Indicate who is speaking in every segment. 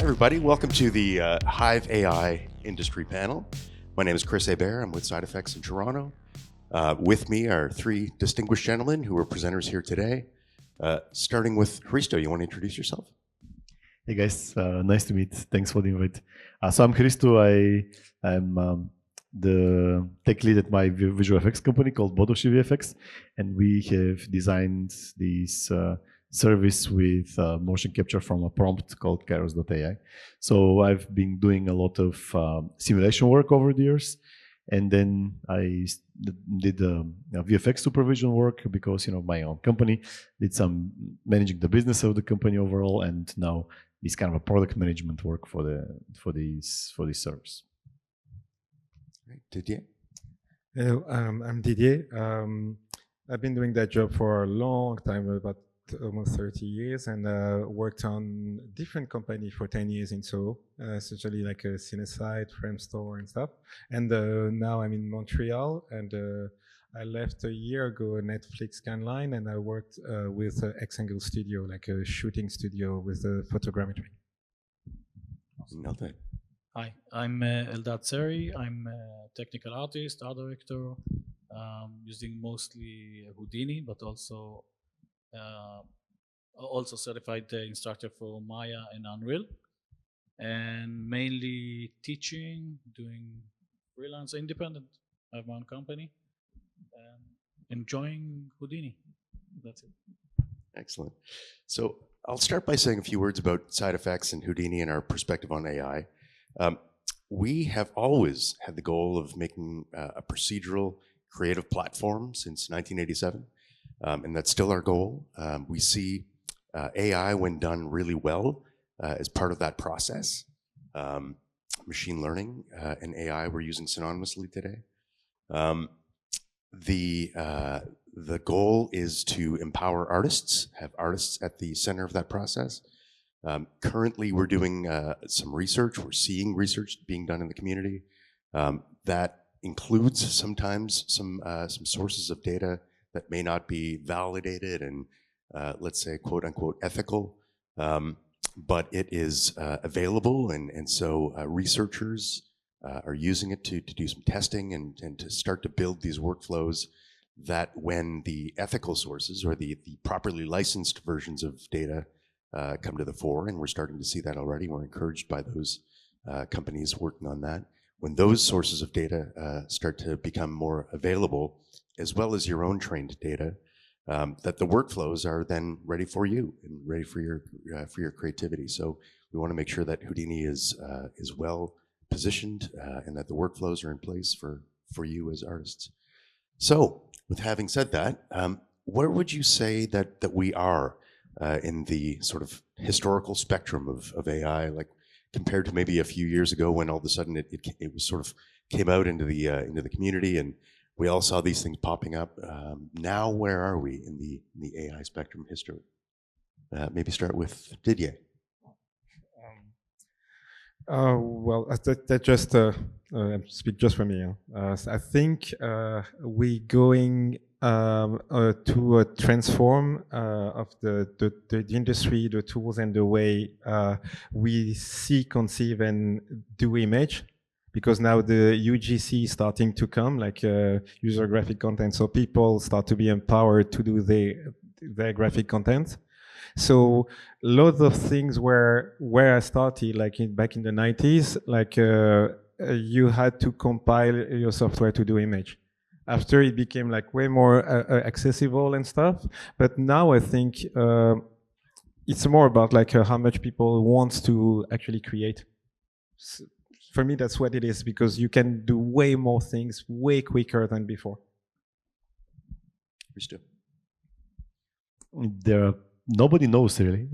Speaker 1: everybody. Welcome to the HIVE AI industry panel. My name is Chris Hebert. I'm with Side Effects in Toronto. With me are three distinguished gentlemen who are presenters here today. Starting with Hristo, you want to introduce yourself?
Speaker 2: Hey guys, nice to meet. Thanks for the invite. So I'm Hristo. I'm the tech lead at my visual effects company called Bodoshi VFX, and we have designed this service with motion capture from a prompt called Kairos.ai. So I've been doing a lot of simulation work over the years, and then I did VFX supervision work because my own company, did some managing the business of the company overall, and now this kind of a product management work for this service.
Speaker 1: Right. Didier?
Speaker 3: Hello, I'm Didier. I've been doing that job for a long time, about almost 30 years, and worked on different companies for 10 years in Soho, essentially like a Cinesite, Framestore and stuff. And now I'm in Montreal, and I left a year ago a Netflix scanline, and I worked with X-Angle Studio, like a shooting studio with photogrammetry.
Speaker 1: Nothing.
Speaker 4: Hi, I'm Eldad Seri. I'm a technical artist, art director, using mostly Houdini, but also certified instructor for Maya and Unreal, and mainly teaching, doing freelance, independent. I have my own company, and enjoying Houdini. That's it.
Speaker 1: Excellent. So I'll start by saying a few words about Side Effects and Houdini and our perspective on AI. We have always had the goal of making a procedural creative platform since 1987. And that's still our goal. We see AI, when done really well, as part of that process. Machine learning and AI we're using synonymously today. The goal is to empower artists, have artists at the center of that process. Currently, we're doing some research. We're seeing research being done in the community that includes sometimes some sources of data that may not be validated and, let's say, quote unquote, ethical, but it is available. And so researchers are using it to do some testing and to start to build these workflows that when the ethical sources or the properly licensed versions of data come to the fore, and we're starting to see that already. We're encouraged by those companies working on that. When those sources of data start to become more available, as well as your own trained data, that the workflows are then ready for you and ready for your creativity. So we want to make sure that Houdini is well positioned and that the workflows are in place for you as artists. So with having said that, where would you say that we are in the sort of historical spectrum of AI, like compared to maybe a few years ago when all of a sudden it was sort of came out into the community and we all saw these things popping up. Now, where are we in the AI spectrum history? Maybe start with Didier.
Speaker 3: Well, that just speak just for me. I think we going to a transform of the industry, the tools, and the way we see, conceive, and do image. Because now the UGC is starting to come, like user graphic content, so people start to be empowered to do their graphic content. So lots of things where I started, like back in the 90s, like you had to compile your software to do image. After it became like way more accessible and stuff, but now I think it's more about like how much people want to actually create. So for me, that's what it is, because you can do way more things way quicker than before.
Speaker 2: Nobody knows really,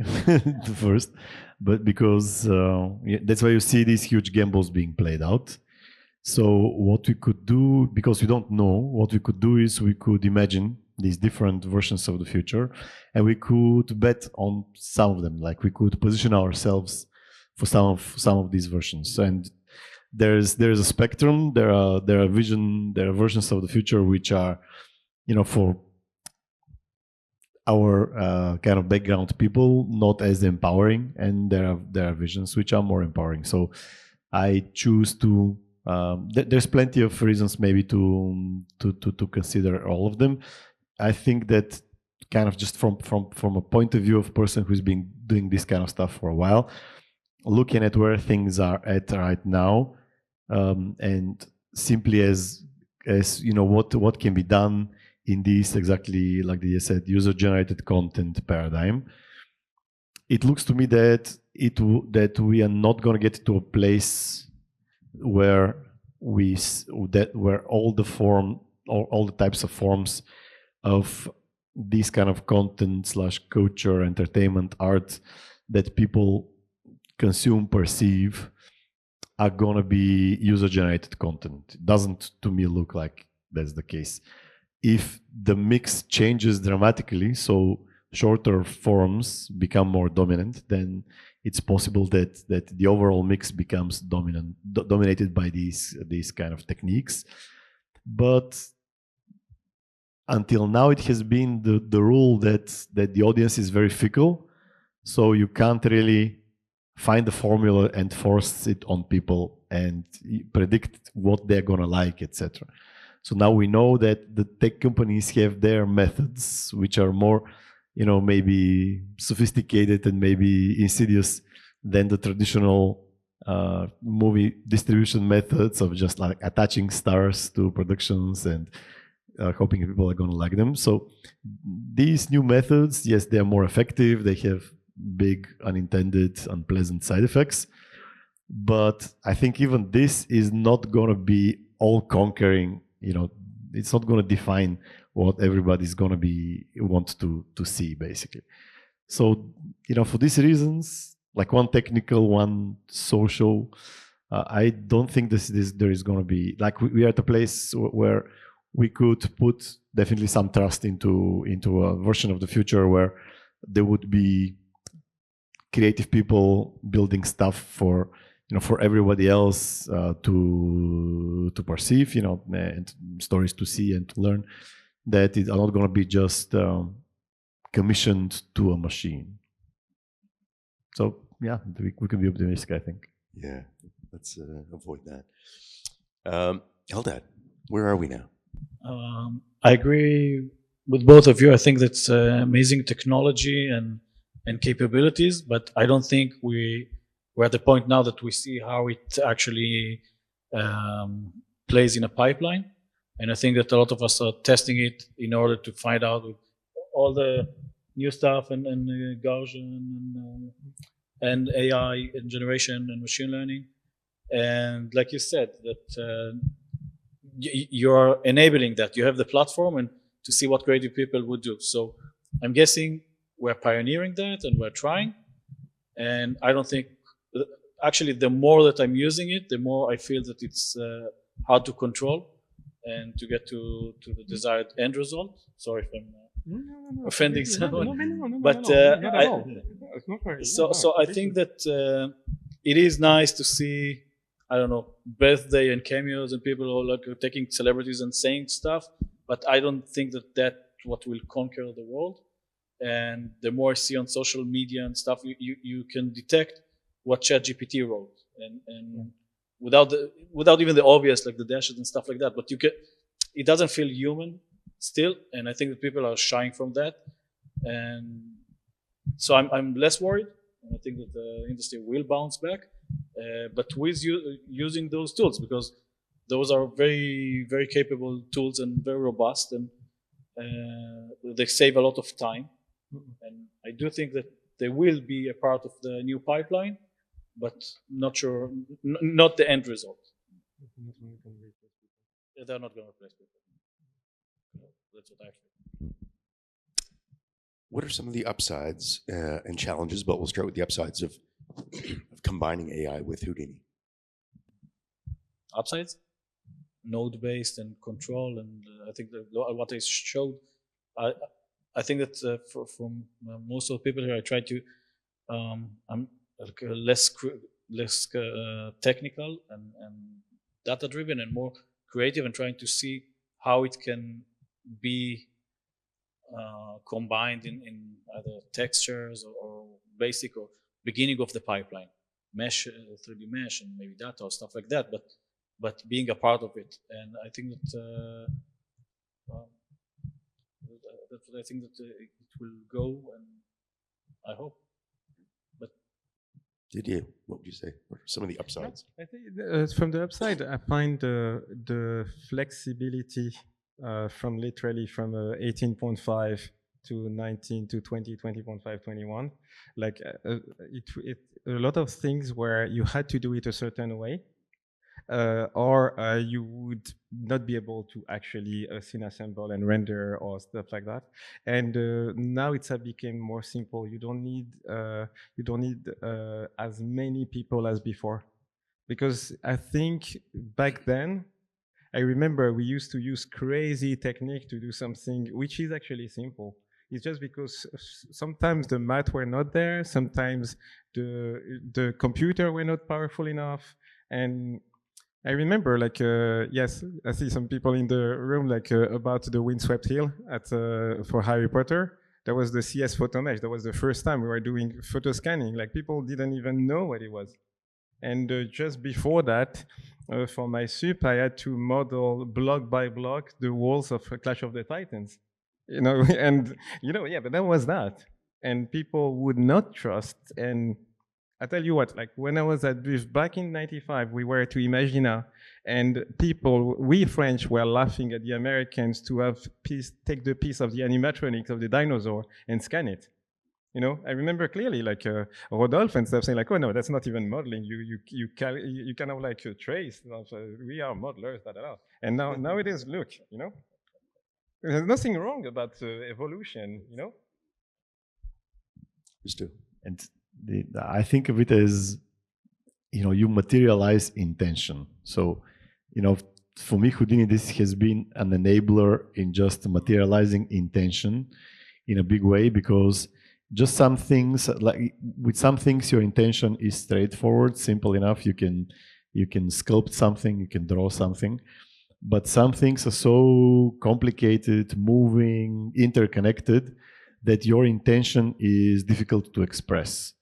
Speaker 2: first, but because that's why you see these huge gambles being played out. So what we could do, because we don't know, what we could do is we could imagine these different versions of the future, and we could bet on some of them. Like we could position ourselves for some of these versions. And there's a spectrum. There are versions of the future which are, for our kind of background people not as empowering, and there are visions which are more empowering. So I choose to. There's plenty of reasons maybe to consider all of them. I think that kind of just from a point of view of a person who's been doing this kind of stuff for a while, looking at where things are at right now, and simply as you know what can be done in this, exactly like you said, user-generated content paradigm. It looks to me that that we are not going to get to a place where where all the types of forms of this kind of content / culture, entertainment, art that people consume, perceive, are going to be user-generated content. It doesn't, to me, look like that's the case. If the mix changes dramatically, so shorter forms become more dominant, then it's possible that the overall mix becomes dominated by these kind of techniques. But until now, it has been the rule that the audience is very fickle, so you can't really find the formula and force it on people and predict what they're gonna like, etc. So now we know that the tech companies have their methods, which are more, maybe sophisticated and maybe insidious than the traditional movie distribution methods of just like attaching stars to productions and hoping people are going to like them. So these new methods, yes, they are more effective. They have big unintended, unpleasant side effects. But I think even this is not going to be all conquering. It's not going to define what everybody's going to want to see, basically. So, for these reasons, like one technical, one social, I don't think there is going to be, like, we are at a place where we could put definitely some trust into a version of the future where there would be creative people building stuff for everybody else to perceive, and stories to see and to learn, that are not going to be just commissioned to a machine. So yeah, we can be optimistic, I think.
Speaker 1: Yeah, let's avoid that. Eldad, where are we now?
Speaker 4: I agree with both of you. I think that's amazing technology and capabilities, but I don't think we're at the point now that we see how it actually plays in a pipeline. And I think that a lot of us are testing it in order to find out with all the new stuff and Gaussian and AI and generation and machine learning. And like you said, that you're enabling that. You have the platform and to see what creative people would do. So I'm guessing we're pioneering that and we're trying. And I don't think, actually, the more that I'm using it, the more I feel that it's hard to control and to get to the desired end result. Sorry if I'm offending someone. But so I think that it is nice to see, I don't know, birthday and cameos and people who are like taking celebrities and saying stuff, but I don't think that what will conquer the world. And the more I see on social media and stuff, you can detect what ChatGPT wrote, and without even the obvious, like the dashes and stuff like that. But it doesn't feel human still, and I think that people are shying from that. And so I'm less worried, and I think that the industry will bounce back. But with using those tools, because those are very, very capable tools and very robust, and they save a lot of time. And I do think that they will be a part of the new pipeline, but not sure, not the end result. They're not going to replace people. That's what I think.
Speaker 1: What are some of the upsides and challenges? But we'll start with the upsides of combining AI with Houdini.
Speaker 4: Upsides? Node-based and control, and I think that what I showed, I think that from most of the people here, I try to, I'm less technical and data-driven and more creative, and trying to see how it can be combined in either textures or basic or beginning of the pipeline, mesh, 3D mesh, and maybe data or stuff like that. But being a part of it, and I think that I think that it will go, and I hope. But
Speaker 1: Didier, what would you say? What are some of the upsides?
Speaker 3: I think from the upside, I find the flexibility from literally from 18.5 to 19 to 20, 20.5, 21. Like a lot of things where you had to do it a certain way, or you would not be able to actually scene assemble and render or stuff like that. And now it's became more simple. You don't need as many people as before, because I think back then, I remember we used to use crazy technique to do something which is actually simple. It's just because sometimes the math were not there, sometimes the computer were not powerful enough, and I remember, like, yes, I see some people in the room, like, about the windswept hill at for Harry Potter. That was the CS photo mesh. That was the first time we were doing photo scanning. Like, people didn't even know what it was. And just before that, for my SUP, I had to model block by block the walls of Clash of the Titans. You know, and, you know, yeah, but that was that. And people would not trust. And I tell you what, like when I was at BUF back in '95, we were to Imagina, and people, we French, were laughing at the Americans to have take the piece of the animatronics of the dinosaur and scan it. You know, I remember clearly, like Rodolphe and stuff saying, like, "Oh no, that's not even modeling. You kind of like trace. We are modelers, da da da." And now it is. Look, you know, there's nothing wrong about evolution. You know.
Speaker 1: Just do.
Speaker 2: And I think of it as, you know, you materialize intention. So, you know, for me, Houdini, this has been an enabler in just materializing intention in a big way, because just some things, like with some things, your intention is straightforward, simple enough. You can sculpt something, you can draw something, but some things are so complicated, moving, interconnected, that your intention is difficult to express.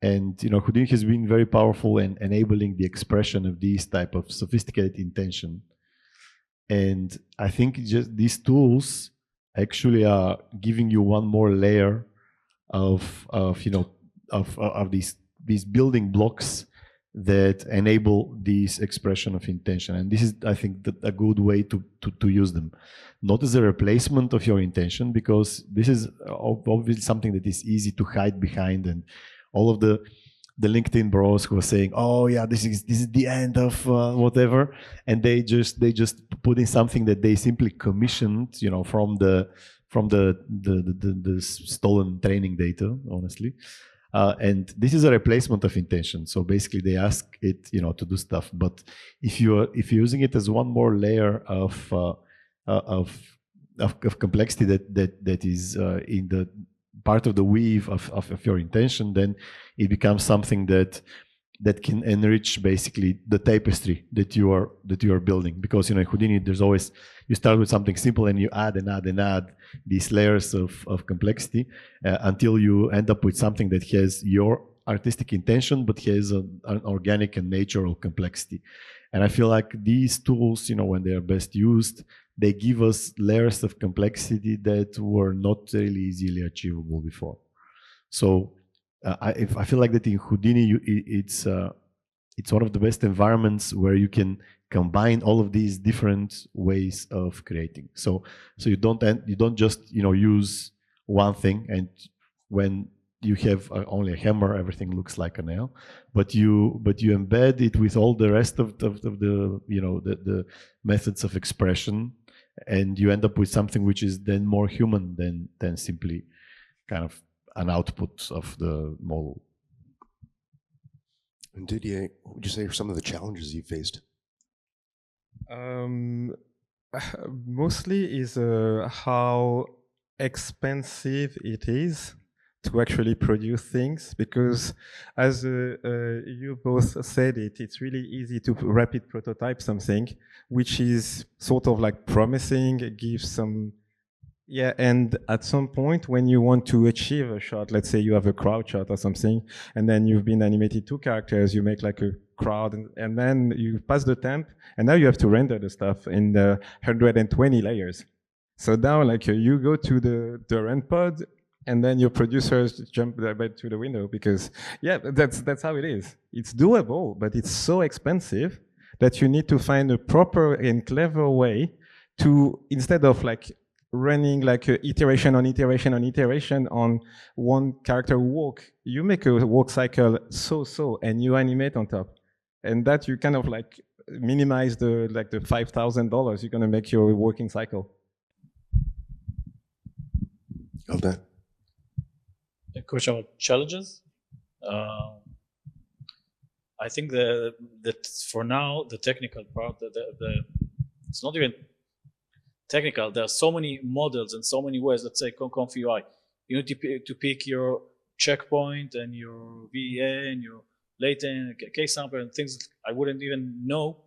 Speaker 2: And, you know, Houdini has been very powerful in enabling the expression of these type of sophisticated intention. And I think just these tools actually are giving you one more layer of you know, of these building blocks that enable this expression of intention. And this is, I think, a good way to use them. Not as a replacement of your intention, because this is obviously something that is easy to hide behind, and all of the LinkedIn bros who are saying, "Oh yeah, this is the end of whatever," and they just put in something that they simply commissioned, you know, from the stolen training data, honestly. And this is a replacement of intention. So basically, they ask it, you know, to do stuff. But if you're using it as one more layer of complexity that is in the part of the weave of your intention, then it becomes something that can enrich basically the tapestry that you are building. Because, you know, in Houdini, there's always, you start with something simple and you add and add and add these layers of complexity until you end up with something that has your artistic intention but has an organic and natural complexity. And I feel like these tools, you know, when they are best used, they give us layers of complexity that were not really easily achievable before. So I feel like that in Houdini, it's one of the best environments where you can combine all of these different ways of creating. So you don't just, you know, use one thing, and when you have only a hammer, everything looks like a nail, but you embed it with all the rest of the you know, the methods of expression, and you end up with something which is then more human than simply kind of an output of the model.
Speaker 1: And Didier, what would you say are some of the challenges you faced?
Speaker 3: Mostly is how expensive it is to actually produce things, because as you both said it's really easy to rapid prototype something which is sort of like promising, it gives some Yeah, and at some point when you want to achieve a shot, let's say you have a crowd shot or something, and then you've been animated 2 characters, you make like a crowd, and then you pass the temp, and now you have to render the stuff in the 120 layers. So now like you go to the rend pod, and then your producers jump right to the window because, yeah, that's how it is. It's doable, but it's so expensive that you need to find a proper and clever way to, instead of like running like a iteration on iteration on iteration on one character walk, you make a walk cycle so and you animate on top, and that you kind of like minimize the like the $5,000 you're going to make your working cycle.
Speaker 1: Hold
Speaker 4: A question about challenges. I think that for now the technical part, it's not even technical. There are so many models and so many ways. Let's say Conf UI, you need to pick your checkpoint and your VEA and your latent case sample and things I wouldn't even know,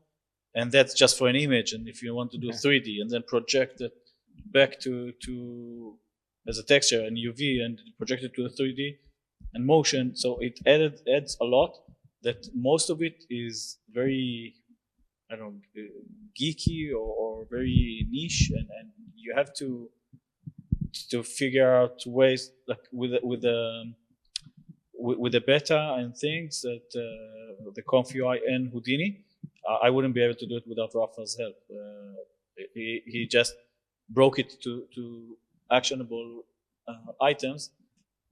Speaker 4: and that's just for an image. And if you want to do 3D and then project it back to as a texture and UV and project it to a 3D and motion, so it adds a lot. That most of it is very, I don't know, geeky or very niche, and you have to figure out ways like with the beta and things that the Conf UI and Houdini. I wouldn't be able to do it without Rafa's help. He just broke it to actionable items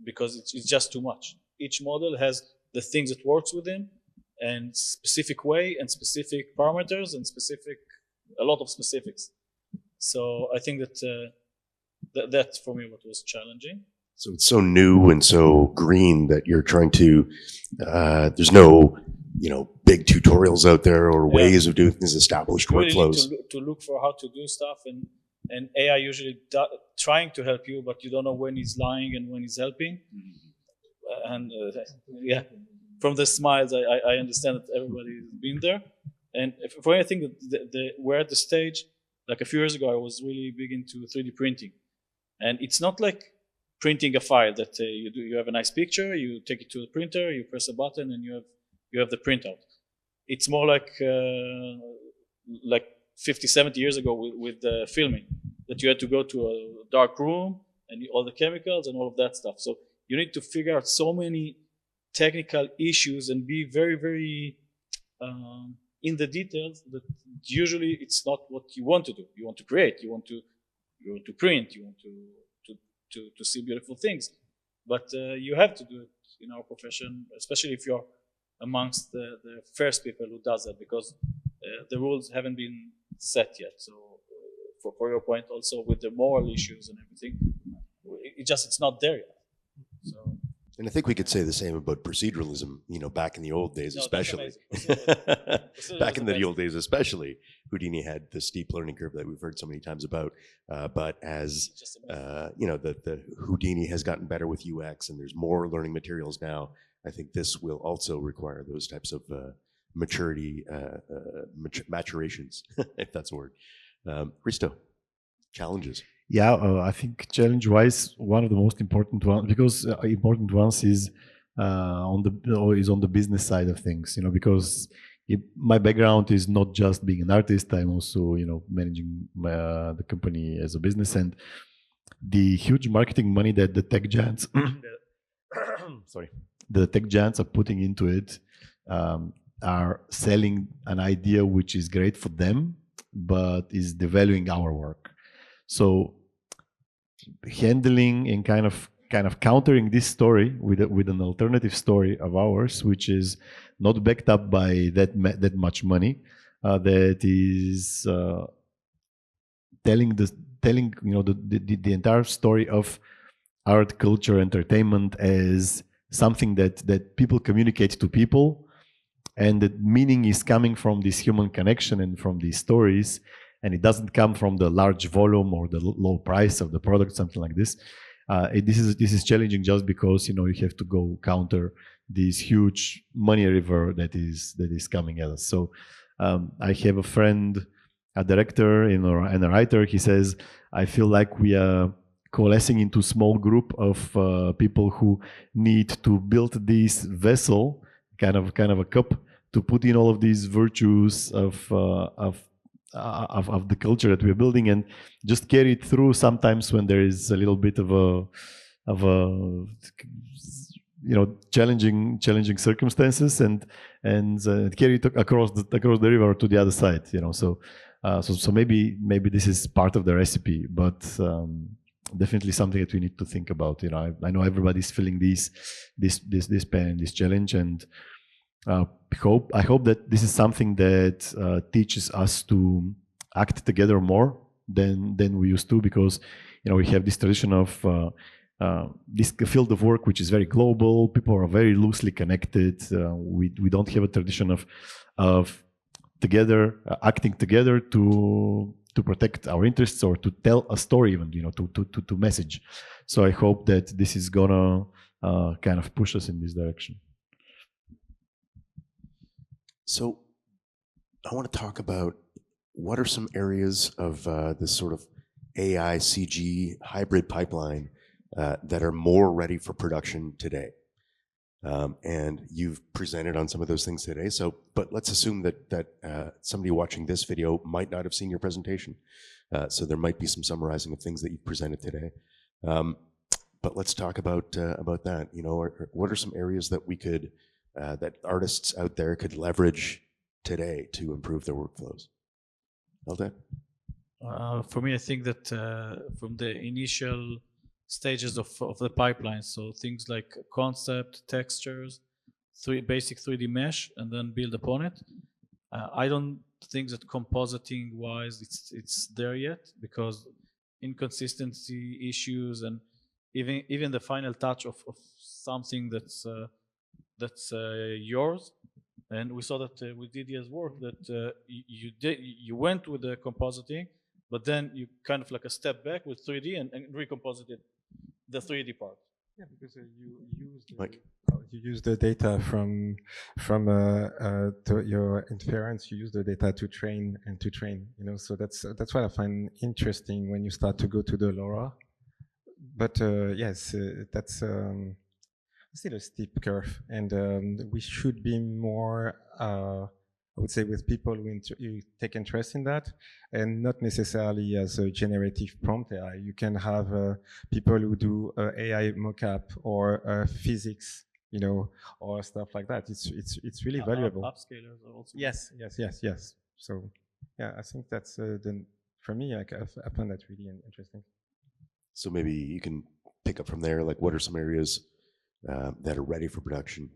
Speaker 4: because it's just too much. Each model has the things it works with them and specific way and specific parameters and a lot of specifics. So I think that that's for me what was challenging.
Speaker 1: So it's so new and so green that you're trying to, there's no, big tutorials out there or ways of doing things, established workflows.
Speaker 4: Need to look for how to do stuff, and AI usually trying to help you, but you don't know when he's lying and when he's helping. And yeah, from the smiles, I understand that everybody's been there. And for me, I think that we're at the stage, like a few years ago, I was really big into 3D printing. And it's not like printing a file that you have a nice picture, you take it to the printer, you press a button, and you have the printout. It's more like 50, 70 years ago with filming, that you had to go to a dark room and all the chemicals and all of that stuff. So you need to figure out so many technical issues and be very, very in the details that usually it's not what you want to do. You want to create, you want to print, you want to see beautiful things. But you have to do it in our profession, especially if you're amongst the first people who does that, because the rules haven't been set yet. So for your point also with the moral issues and everything, it's not there yet. So.
Speaker 1: And I think we could say the same about proceduralism, back in the old days, especially. Back in the old days, especially, Houdini had the steep learning curve that we've heard so many times about. But as, the Houdini has gotten better with UX and there's more learning materials now, I think this will also require those types of maturity, maturations, if that's a word. Risto, challenges.
Speaker 2: Yeah, I think challenge-wise, one of the most important ones, because important ones is on the business side of things. Because my background is not just being an artist. I'm also managing the company as a business, and the huge marketing money that the tech giants, the tech giants are putting into it, are selling an idea which is great for them, but is devaluing our work. So handling and kind of countering this story with an alternative story of ours, which is not backed up by that much money, that is telling the entire story of art, culture, entertainment as something that people communicate to people, and the meaning is coming from this human connection and from these stories. And it doesn't come from the large volume or the low price of the product, something like this. This is challenging just because you have to go counter this huge money river that is coming at us. So I have a friend a director and a writer, he says, I feel like we are coalescing into small group of people who need to build this vessel, kind of a cup, to put in all of these virtues of the culture that we're building, and just carry it through sometimes when there is a little bit of a challenging circumstances, and carry it across the river to the other side. So maybe this is part of the recipe, but definitely something that we need to think about. I know everybody's feeling this pain, this challenge, and I hope that this is something that teaches us to act together more than we used to, because we have this tradition of this field of work which is very global. People are very loosely connected. We don't have a tradition of together acting together to protect our interests or to tell a story, even to message. So I hope that this is gonna kind of push us in this direction.
Speaker 1: So I want to talk about what are some areas of this sort of AI CG hybrid pipeline that are more ready for production today. And you've presented on some of those things today. But let's assume that somebody watching this video might not have seen your presentation. So there might be some summarizing of things that you've presented today. But let's talk about that. What are some areas that we could, that artists out there could leverage today to improve their workflows? Eldad?
Speaker 4: For me, I think that from the initial stages of the pipeline, so things like concept, textures, basic 3D mesh, and then build upon it. I don't think that compositing wise it's there yet, because inconsistency issues and even the final touch of something that's yours. And we saw that with Didier's work that you went with the compositing, but then you kind of like a step back with 3D and recomposited the 3D part.
Speaker 3: Yeah, because you use the data from your inference. You use the data to train. So that's what I find interesting when you start to go to the LoRa. But yes, that's still a steep curve, and we should be more, I would say, with people who take interest in that, and not necessarily as a generative prompt AI. You can have people who do AI mockup or physics, or stuff like that. It's really valuable.
Speaker 4: Upscalers are also.
Speaker 3: Yes. So yeah, I think that's for me, I find that really interesting.
Speaker 1: So maybe you can pick up from there. Like, what are some areas that are ready for production?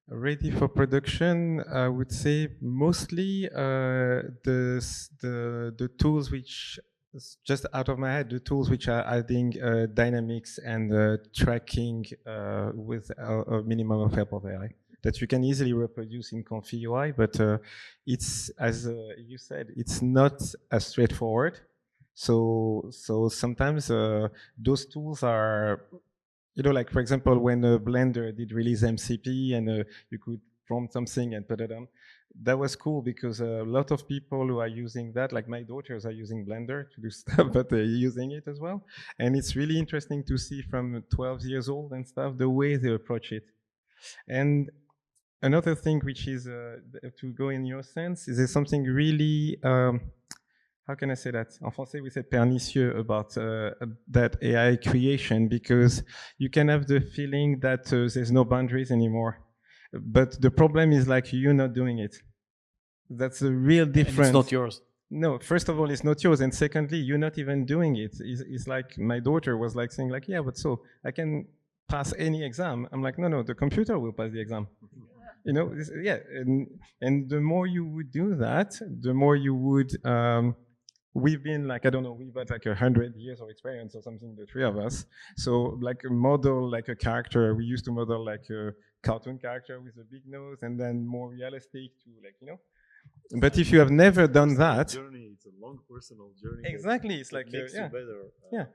Speaker 3: Ready for production, I would say mostly the tools which, just out of my head, the tools which are adding dynamics and tracking with a minimum of help of AI that you can easily reproduce in Confi UI, but it's, as you said, it's not as straightforward. So sometimes those tools are, like, for example, when Blender did release MCP and you could prompt something and put it on, that was cool because a lot of people who are using that, like my daughters are using Blender to do stuff, but they're using it as well. And it's really interesting to see from 12 years old and stuff, the way they approach it. And another thing which is, to go in your sense, is there something really, how can I say that? En français, we say pernicieux about that AI creation, because you can have the feeling that there's no boundaries anymore. But the problem is, like, you're not doing it. That's a real difference.
Speaker 4: And it's not yours.
Speaker 3: No, first of all, it's not yours. And secondly, you're not even doing it. It's like my daughter was like saying, like, yeah, but so I can pass any exam. I'm like, no, the computer will pass the exam. Yeah. And the more you would do that, the more you would, we've been like, I don't know, we've got like 100 years of experience or something, the three of us. So like a model, like a character, we used to model like a cartoon character with a big nose, and then more realistic to, like, But if you have never done that,
Speaker 2: It's a long personal journey.
Speaker 3: Exactly, it's like
Speaker 2: makes you better.
Speaker 3: Yeah.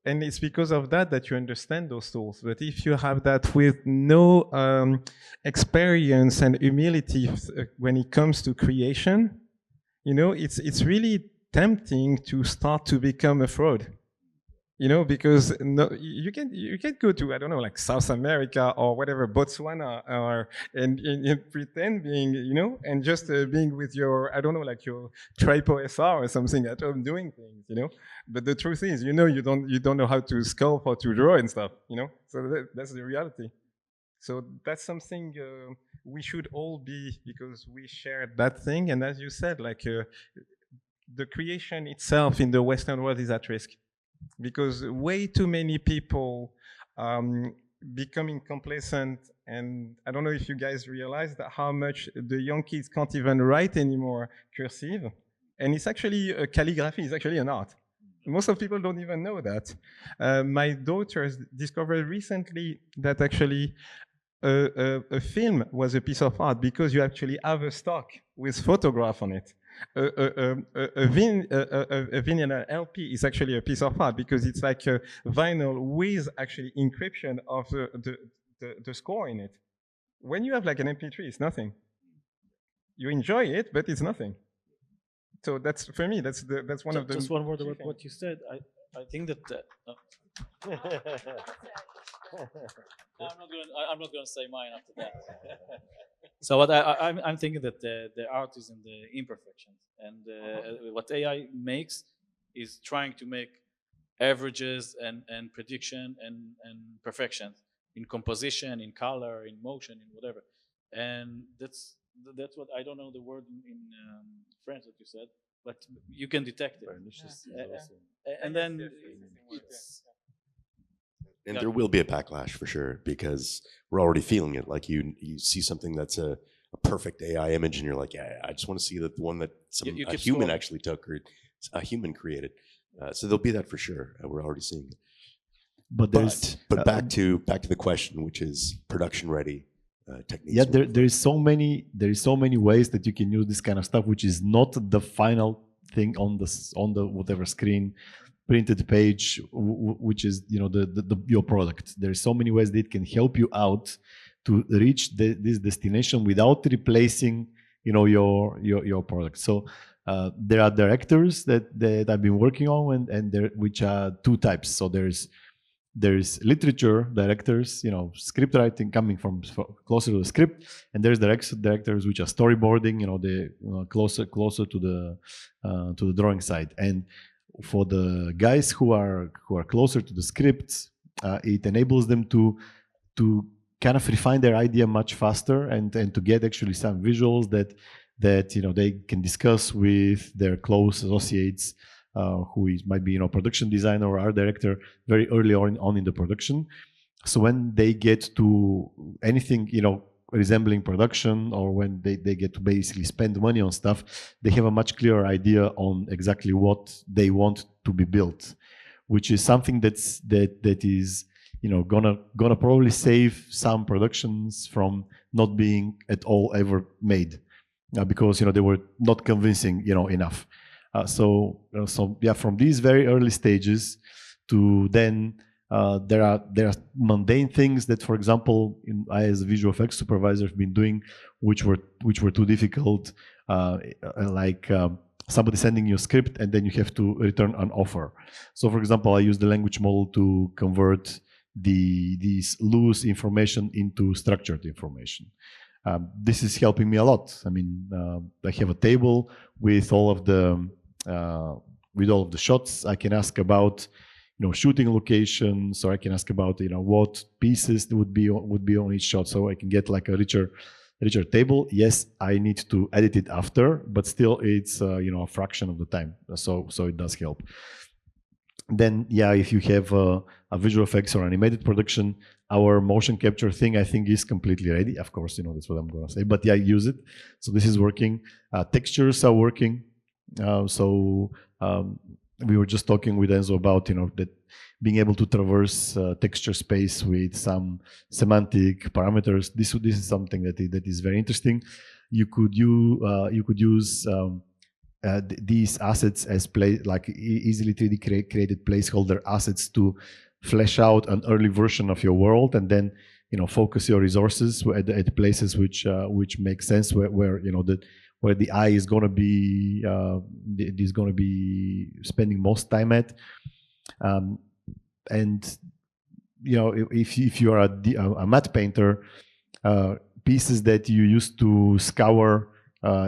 Speaker 3: And it's because of that you understand those tools. But if you have that with no experience and humility when it comes to creation, you know, it's really tempting to start to become a fraud. You know, because no, you can go to, I don't know, like South America or whatever, Botswana, or and pretend being, you know, and just being with your, I don't know, like your triple SR or something at home doing things, you know. But the truth is, you know, you don't know how to sculpt or to draw and stuff, you know. So that's the reality. So that's something we should all be, because we share that thing. And as you said, like the creation itself in the Western world is at risk, because way too many people becoming complacent. And I don't know if you guys realize that how much the young kids can't even write anymore cursive. And it's actually calligraphy is actually an art. Most of people don't even know that. My daughters discovered recently that actually a film was a piece of art because you actually have a stock with photograph on it. A vinyl LP is actually a piece of art because it's like a vinyl with actually encryption of the score in it. When you have like an MP3, it's nothing. You enjoy it, but it's nothing. So that's, for me, that's one of the.
Speaker 4: Just one word about what you said. I think that. I'm not going to say mine after that. So what I'm thinking that the art is in the imperfections, and what AI makes is trying to make averages and prediction and perfection in composition, in color, in motion, in whatever. And that's what, I don't know the word in French that you said, but you can detect it. And then it's,
Speaker 1: and there will be a backlash for sure, because we're already feeling it. Like you see something that's a perfect AI image, and you're like, yeah, I just want to see the one that a human actually took, or a human created. So there'll be that for sure. We're already seeing it. But back to the question, which is production ready techniques.
Speaker 2: Yeah, there is so many ways that you can use this kind of stuff, which is not the final thing on the whatever screen, printed page, which is, you know, your product. There are so many ways that it can help you out to reach this destination without replacing, you know, your product. So there are directors that I've been working on, and there, which are two types. So there's literature directors, you know, script writing coming from closer to the script, and there's directors which are storyboarding, you know, closer to the drawing side. And for the guys who are closer to the script, it enables them to kind of refine their idea much faster, and to get actually some visuals that you know they can discuss with their close associates, who might be, you know, production designer or art director very early on in the production. So when they get to anything, you know, resembling production, or when they get to basically spend money on stuff, they have a much clearer idea on exactly what they want to be built, which is something that is, you know, gonna probably save some productions from not being at all ever made, because, you know, they were not convincing, you know, enough. So yeah, from these very early stages to then there are mundane things that, for example, I as a visual effects supervisor have been doing, which were too difficult, like somebody sending you a script and then you have to return an offer. So, for example, I use the language model to convert these loose information into structured information. This is helping me a lot. I mean, I have a table with all of the shots. I can ask about, you know, shooting locations, or I can ask about, you know, what pieces would be on each shot, so I can get like a richer table. Yes, I need to edit it after, but still it's you know, a fraction of the time. So it does help. Then yeah, if you have a visual effects or animated production, our motion capture thing, I think, is completely ready. Of course, you know, that's what I'm gonna say, but yeah, use it. So this is working. Textures are working. We were just talking with Enzo about, you know, that being able to traverse texture space with some semantic parameters. This is something that is very interesting. You could use these assets as easily 3D created placeholder assets to flesh out an early version of your world, and then, you know, focus your resources at places which make sense, where you know, where the eye is going to be spending most time at. And if you are a matte painter, pieces that you used to scour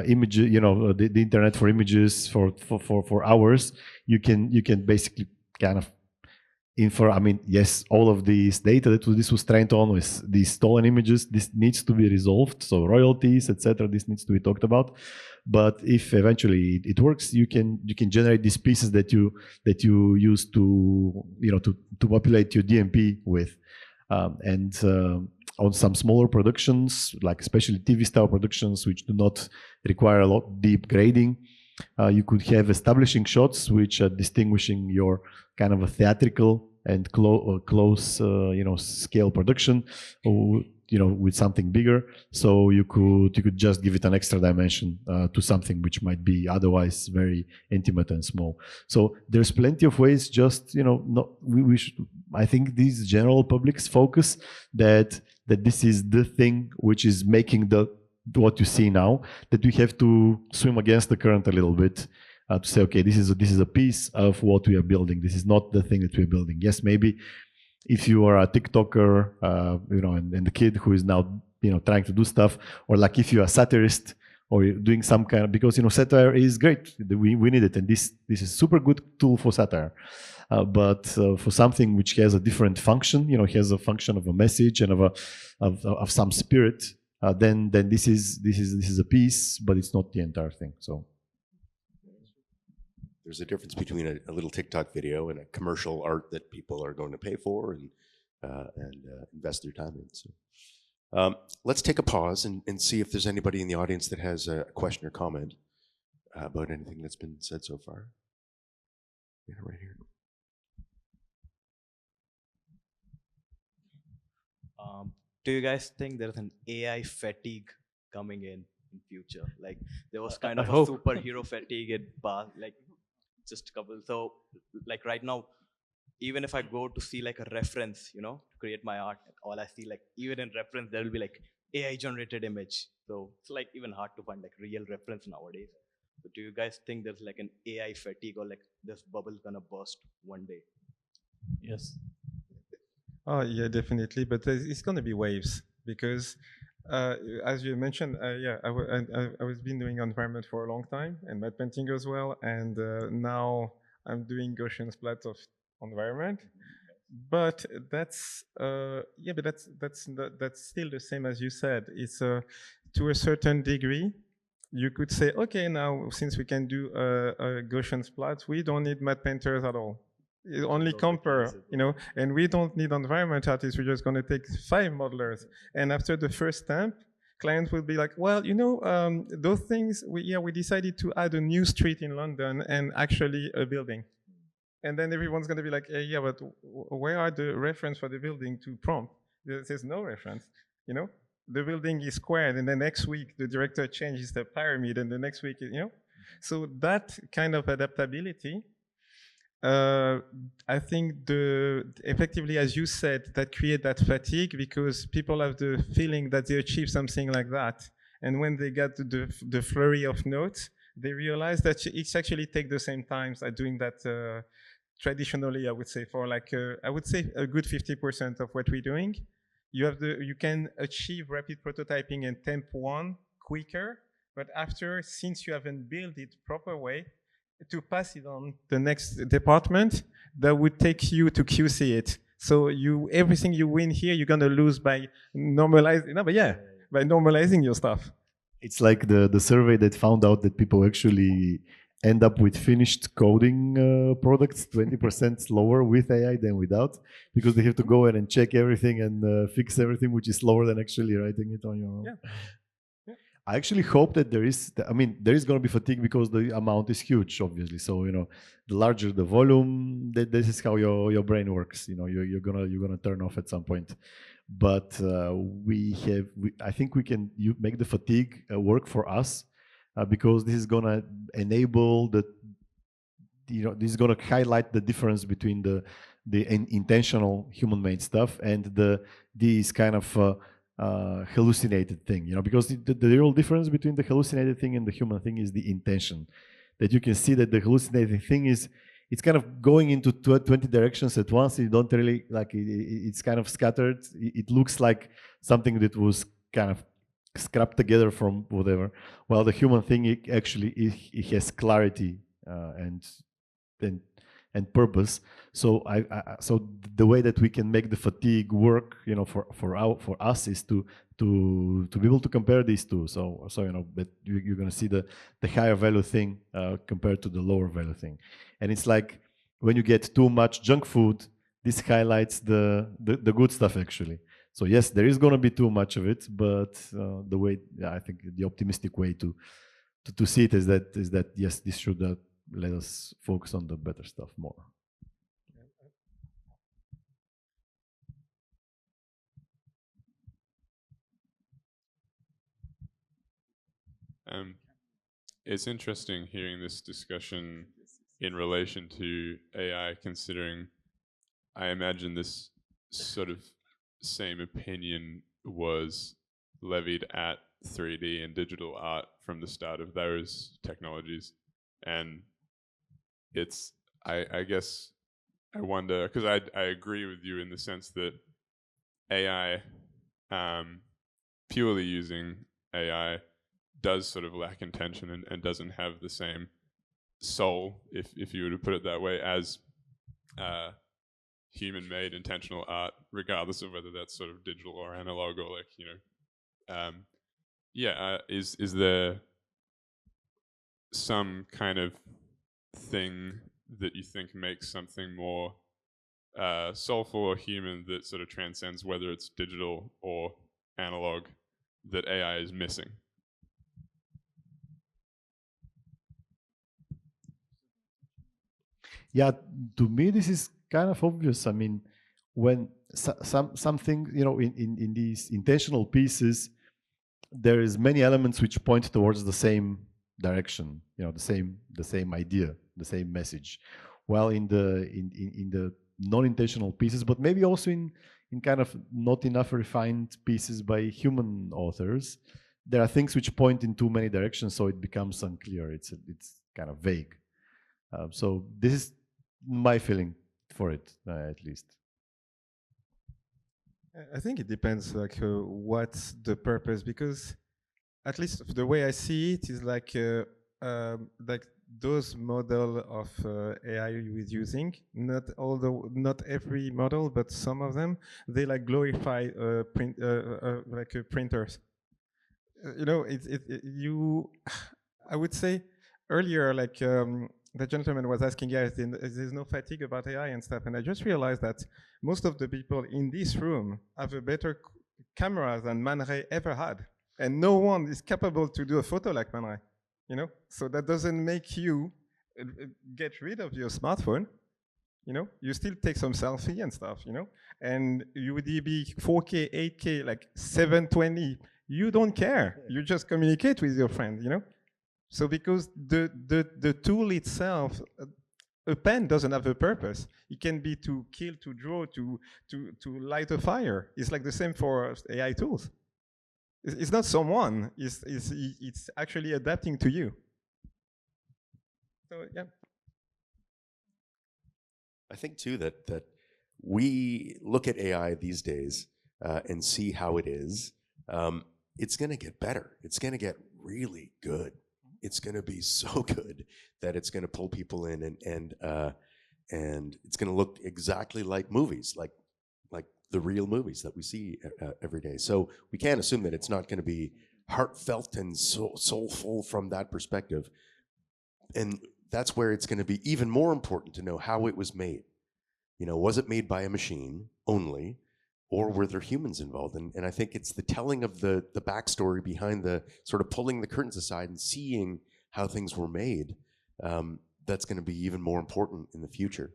Speaker 2: images, the internet for images for hours, you can basically kind of infer. I mean, yes, all of this data that this was trained on with these stolen images, this needs to be resolved. So royalties, etc., this needs to be talked about. But if eventually it works, you can generate these pieces that you use to populate your DMP with, and on some smaller productions, like especially TV style productions, which do not require a lot deep grading, you could have establishing shots which are distinguishing your kind of a theatrical and close scale production, or, with something bigger. So you could just give it an extra dimension to something which might be otherwise very intimate and small. So there's plenty of ways. Just we should. I think these general public's focus that this is the thing which is making what you see now, that we have to swim against the current a little bit, to say, okay, this is a piece of what we are building. This is not the thing that we're building. Yes, maybe if you are a TikToker, and the kid who is now trying to do stuff, or like if you're a satirist, or you're doing some kind of, because satire is great. We need it, and this is a super good tool for satire. But for something which has a different function, has a function of a message and of some spirit, then this is a piece, but it's not the entire thing. So
Speaker 1: there's a difference between a little TikTok video and a commercial art that people are going to pay for and invest their time in. So let's take a pause and see if there's anybody in the audience that has a question or comment about anything that's been said so far. Yeah, right here.
Speaker 5: Do you guys think there's an AI fatigue coming in future? Like there was kind of a superhero fatigue in past, like just a couple. So like right now, even if I go to see like a reference, to create my art, all I see, like even in reference, there will be like AI generated image. So it's like even hard to find like real reference nowadays. So do you guys think there's like an AI fatigue, or like this bubble gonna burst one day?
Speaker 4: Yes.
Speaker 3: Oh yeah, definitely. But it's going to be waves, because as you mentioned, I was been doing environment for a long time, and matte painting as well, and now I'm doing Gaussian splat of environment. But that's that's still the same as you said. It's to a certain degree. You could say, okay, now since we can do a Gaussian splat, we don't need matte painters at all. Only compare, and we don't need environment artists. We're just going to take 5 modelers. And after the first stamp, clients will be like, well, those things, we decided to add a new street in London and actually a building. And then everyone's going to be like, yeah, but where are the reference for the building to prompt? There's no reference, The building is squared, and the next week the director changes the pyramid, and the next week, So that kind of adaptability, I think effectively, as you said, that create that fatigue, because people have the feeling that they achieve something like that. And when they get to the flurry of notes, they realize that it's actually take the same time as doing that traditionally, I would say, for like, I would say a good 50% of what we're doing. You can achieve rapid prototyping in temp 1 quicker, but after, since you haven't built it proper way, to pass it on the next department, that would take you to QC it. So everything you win here, you're gonna lose by normalizing. No, but by normalizing your stuff.
Speaker 2: It's like the survey that found out that people actually end up with finished coding products 20% slower with AI than without, because they have to go in and check everything and fix everything, which is slower than actually writing it on your own.
Speaker 3: Yeah.
Speaker 2: I actually hope that there is going to be fatigue, because the amount is huge, obviously. So the larger the volume, this is how your brain works. You're gonna turn off at some point. But I think we can make the fatigue work for us, because this is gonna enable this is gonna highlight the difference between the intentional human-made stuff and these kind of hallucinated thing, because the real difference between the hallucinated thing and the human thing is the intention. That you can see that the hallucinating thing is, it's kind of going into 20 directions at once. You don't really like it's kind of scattered. It looks like something that was kind of scrapped together from whatever. While the human thing, it has clarity and purpose. So so the way that we can make the fatigue work, for us is to be able to compare these two. So that you're going to see the higher value thing compared to the lower value thing. And it's like when you get too much junk food, this highlights the good stuff actually. So yes, there is going to be too much of it, but the way, I think the optimistic way to see it is that yes, this should let us focus on the better stuff more.
Speaker 6: It's interesting hearing this discussion in relation to AI, considering I imagine this sort of same opinion was levied at 3D and digital art from the start of those technologies. And it's, I guess, I wonder, because I agree with you in the sense that AI, purely using AI, does sort of lack intention and doesn't have the same soul, if you were to put it that way, as human-made intentional art, regardless of whether that's sort of digital or analog or is there some kind of thing that you think makes something more soulful or human that sort of transcends whether it's digital or analog that AI is missing?
Speaker 2: Yeah, to me this is kind of obvious. I mean, when something, in these intentional pieces, there is many elements which point towards the same direction, the same idea, the same message. While in the non-intentional pieces, but maybe also in kind of not enough refined pieces by human authors, there are things which point in too many directions, so it becomes unclear. It's kind of vague. So this is my feeling for it, at least.
Speaker 3: I think it depends, like, what's the purpose, because at least the way I see it is like those model of AI you is using, not every model, but some of them, they like glorify printers. I would say earlier, like the gentleman was asking, yes, there's no fatigue about AI and stuff, and I just realized that most of the people in this room have a better camera than Man Ray ever had, and no one is capable to do a photo like Man Ray, So that doesn't make you get rid of your smartphone. You still take some selfie and stuff, and you would be 4K, 8K, like 720. You don't care. You just communicate with your friend, So because the tool itself, a pen doesn't have a purpose. It can be to kill, to draw, to light a fire. It's like the same for AI tools. It's not someone. It's actually adapting to you. So yeah.
Speaker 1: I think too that we look at AI these days and see how it is. It's going to get better. It's going to get really good. It's going to be so good that it's going to pull people in, and it's going to look exactly like movies, like the real movies that we see every day. So we can't assume that it's not going to be heartfelt and soulful from that perspective. And that's where it's going to be even more important to know how it was made. Was it made by a machine only, or were there humans involved? And I think it's the telling of the backstory behind the sort of pulling the curtains aside and seeing how things were made. That's going to be even more important in the future.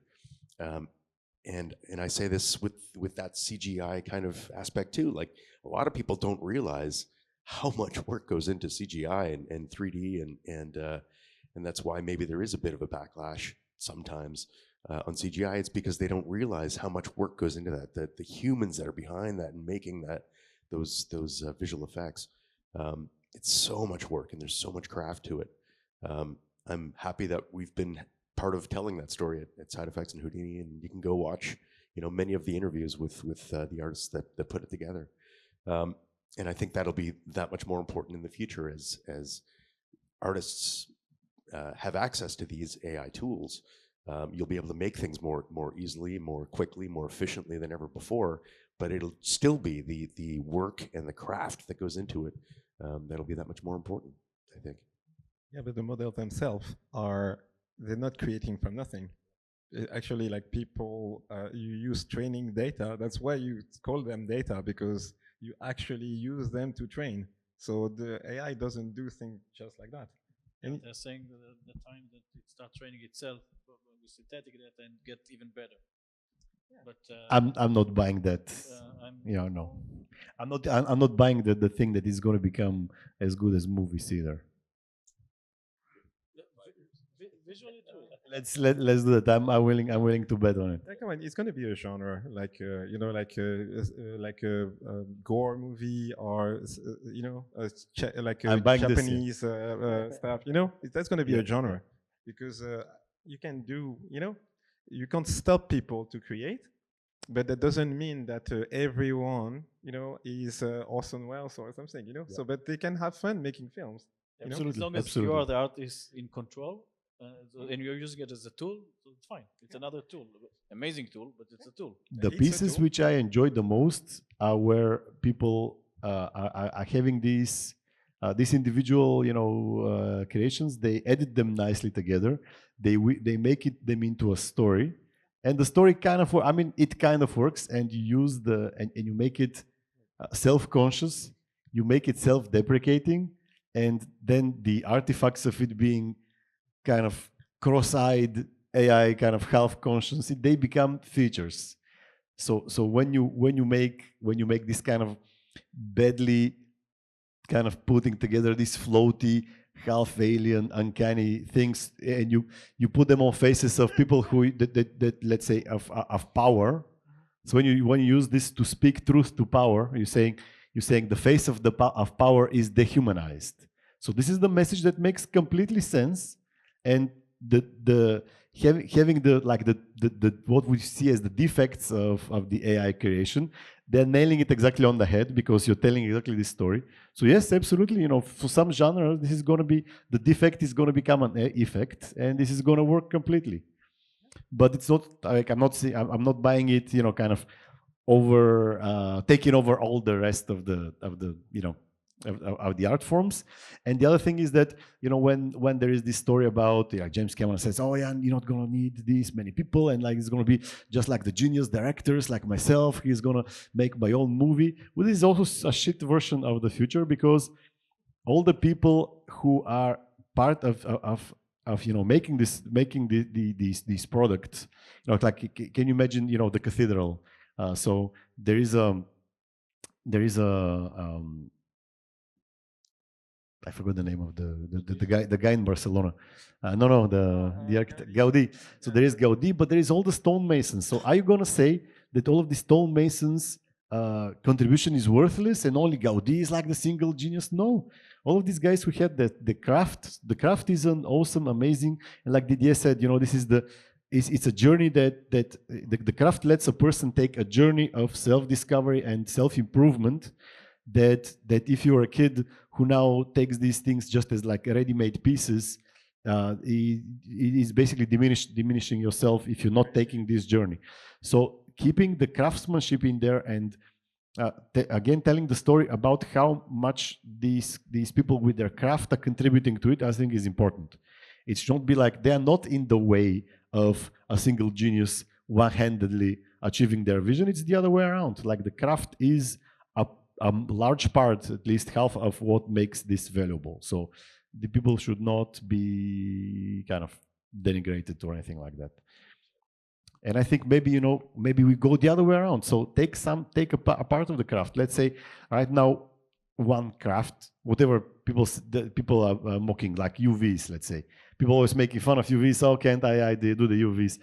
Speaker 1: And I say this with that CGI kind of aspect too. Like, a lot of people don't realize how much work goes into CGI and 3D, and that's why maybe there is a bit of a backlash sometimes on CGI. It's because they don't realize how much work goes into that, the humans that are behind that and making those visual effects. It's so much work and there's so much craft to it. I'm happy that we've been part of telling that story at Side Effects and Houdini, and you can go watch, many of the interviews with the artists that put it together. And I think that'll be that much more important in the future as artists have access to these AI tools. You'll be able to make things more easily, more quickly, more efficiently than ever before, but it'll still be the work and the craft that goes into it that'll be that much more important, I think.
Speaker 3: Yeah, but the models themselves they're not creating from nothing. Actually, like people, you use training data. That's why you call them data, because you actually use them to train. So the AI doesn't do things just like that.
Speaker 4: And they're saying the time that it starts training itself with synthetic data and get even better. Yeah. But
Speaker 2: I'm not buying that. No, I'm not buying the thing that is going to become as good as movies either.
Speaker 4: Visually too.
Speaker 2: Let's do that. I'm willing to bet on it.
Speaker 3: Yeah, come on, it's going to be a genre like like a gore movie, or like a Japanese stuff. That's going to be a genre, because you can do you can't stop people to create, but that doesn't mean that everyone is Orson Welles or something. Yeah. So but they can have fun making films.
Speaker 2: Absolutely.
Speaker 4: As long as you are the artist in control. And you're using it as a tool, so it's fine. It's another tool, amazing tool, but it's a tool.
Speaker 2: The pieces which I enjoyed the most are where people are having these individual, creations. They edit them nicely together. They make them into a story, and the story it kind of works. And you use and you make it self-conscious. You make it self-deprecating, and then the artifacts of it being kind of cross-eyed AI, kind of half-conscious, they become features. So when you make this kind of badly kind of putting together these floaty, half alien, uncanny things, and you put them on faces of people who that let's say of power. So when you use this to speak truth to power, you're saying the face of of power is dehumanized. So this is the message that makes completely sense. And having the what we see as the defects of the AI creation, they're nailing it exactly on the head, because you're telling exactly this story. So yes, absolutely. For some genres, this is going to be the defect is going to become an effect, and this is going to work completely. But it's not like I'm not buying it. Kind of over taking over all the rest of the of the art forms. And the other thing is that when there is this story about James Cameron says, oh yeah, you're not going to need these many people, and like it's going to be just like the genius directors like myself, he's going to make my own movie. Well, this is also a shit version of the future, because all the people who are part of making these products, like can you imagine the cathedral? So there is a I forgot the name of the guy in Barcelona. The architect Gaudi. So there is Gaudi, but there is all the stonemasons. So are you gonna say that all of the stonemasons' contribution is worthless and only Gaudi is like the single genius? No, all of these guys who had the craft. The craft is an awesome, amazing, and like Didier said, this is it's a journey that the craft lets a person take a journey of self-discovery and self-improvement. That if you're a kid who now takes these things just as like ready-made pieces, it is basically diminishing yourself if you're not taking this journey. So keeping the craftsmanship in there, and again telling the story about how much these people with their craft are contributing to it, I think is important. It should not be like they are not in the way of a single genius one-handedly achieving their vision. It's the other way around. Like the craft is a large part, at least half of what makes this valuable. So the people should not be kind of denigrated or anything like that. And I think maybe we go the other way around. So take a part of the craft. Let's say right now, one craft, whatever people are mocking, like UVs. Let's say people always making fun of UVs. Oh, can't I do the UVs?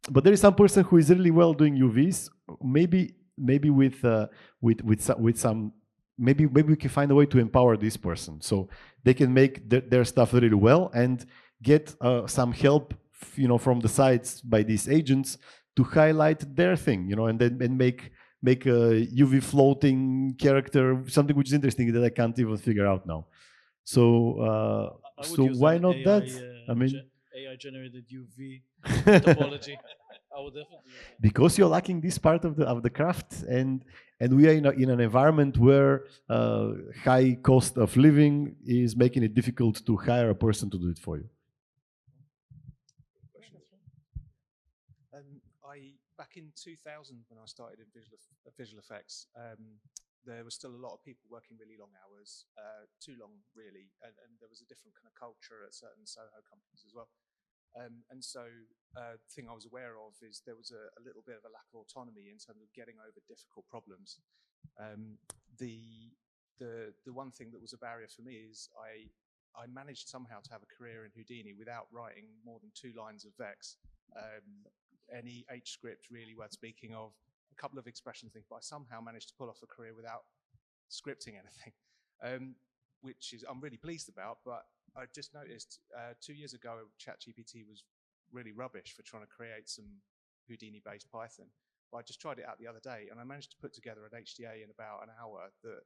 Speaker 2: But there is some person who is really well doing UVs. Maybe with some maybe we can find a way to empower this person so they can make their stuff really well and get some help, from the sides by these agents to highlight their thing, and then make a UV floating character, something which is interesting that I can't even figure out now. So why not that? I mean,
Speaker 4: AI generated UV topology. I would definitely use that.
Speaker 2: Because you're lacking this part of the craft, and we are in an environment where high cost of living is making it difficult to hire a person to do it for you.
Speaker 7: Back in 2000, when I started in visual effects, there was still a lot of people working really long hours, too long really, and there was a different kind of culture at certain Soho companies as well. And so the thing I was aware of is there was a little bit of a lack of autonomy in terms of getting over difficult problems. The one thing that was a barrier for me is I managed somehow to have a career in Houdini without writing more than 2 lines of Vex. Any H script really worth speaking of, a couple of expression things, but I somehow managed to pull off a career without scripting anything, which is I'm really pleased about. But I just noticed 2 years ago, ChatGPT was really rubbish for trying to create some Houdini-based Python. But I just tried it out the other day, and I managed to put together an HDA in about an hour that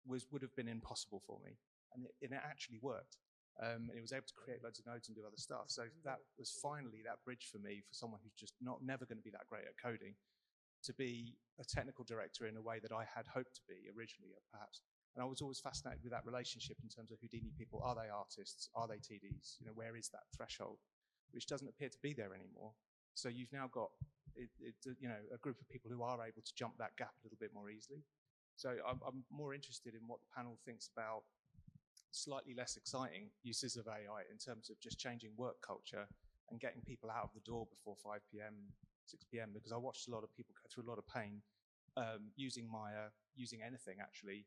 Speaker 7: would have been impossible for me, and it actually worked. And it was able to create loads of nodes and do other stuff. So that was finally that bridge for me, for someone who's just never going to be that great at coding, to be a technical director in a way that I had hoped to be originally, perhaps. And I was always fascinated with that relationship in terms of Houdini people. Are they artists? Are they TDs? Where is that threshold? Which doesn't appear to be there anymore. So you've now got a group of people who are able to jump that gap a little bit more easily. So I'm more interested in what the panel thinks about slightly less exciting uses of AI in terms of just changing work culture and getting people out of the door before 5 p.m., 6 p.m. Because I watched a lot of people go through a lot of pain using Maya, using anything actually,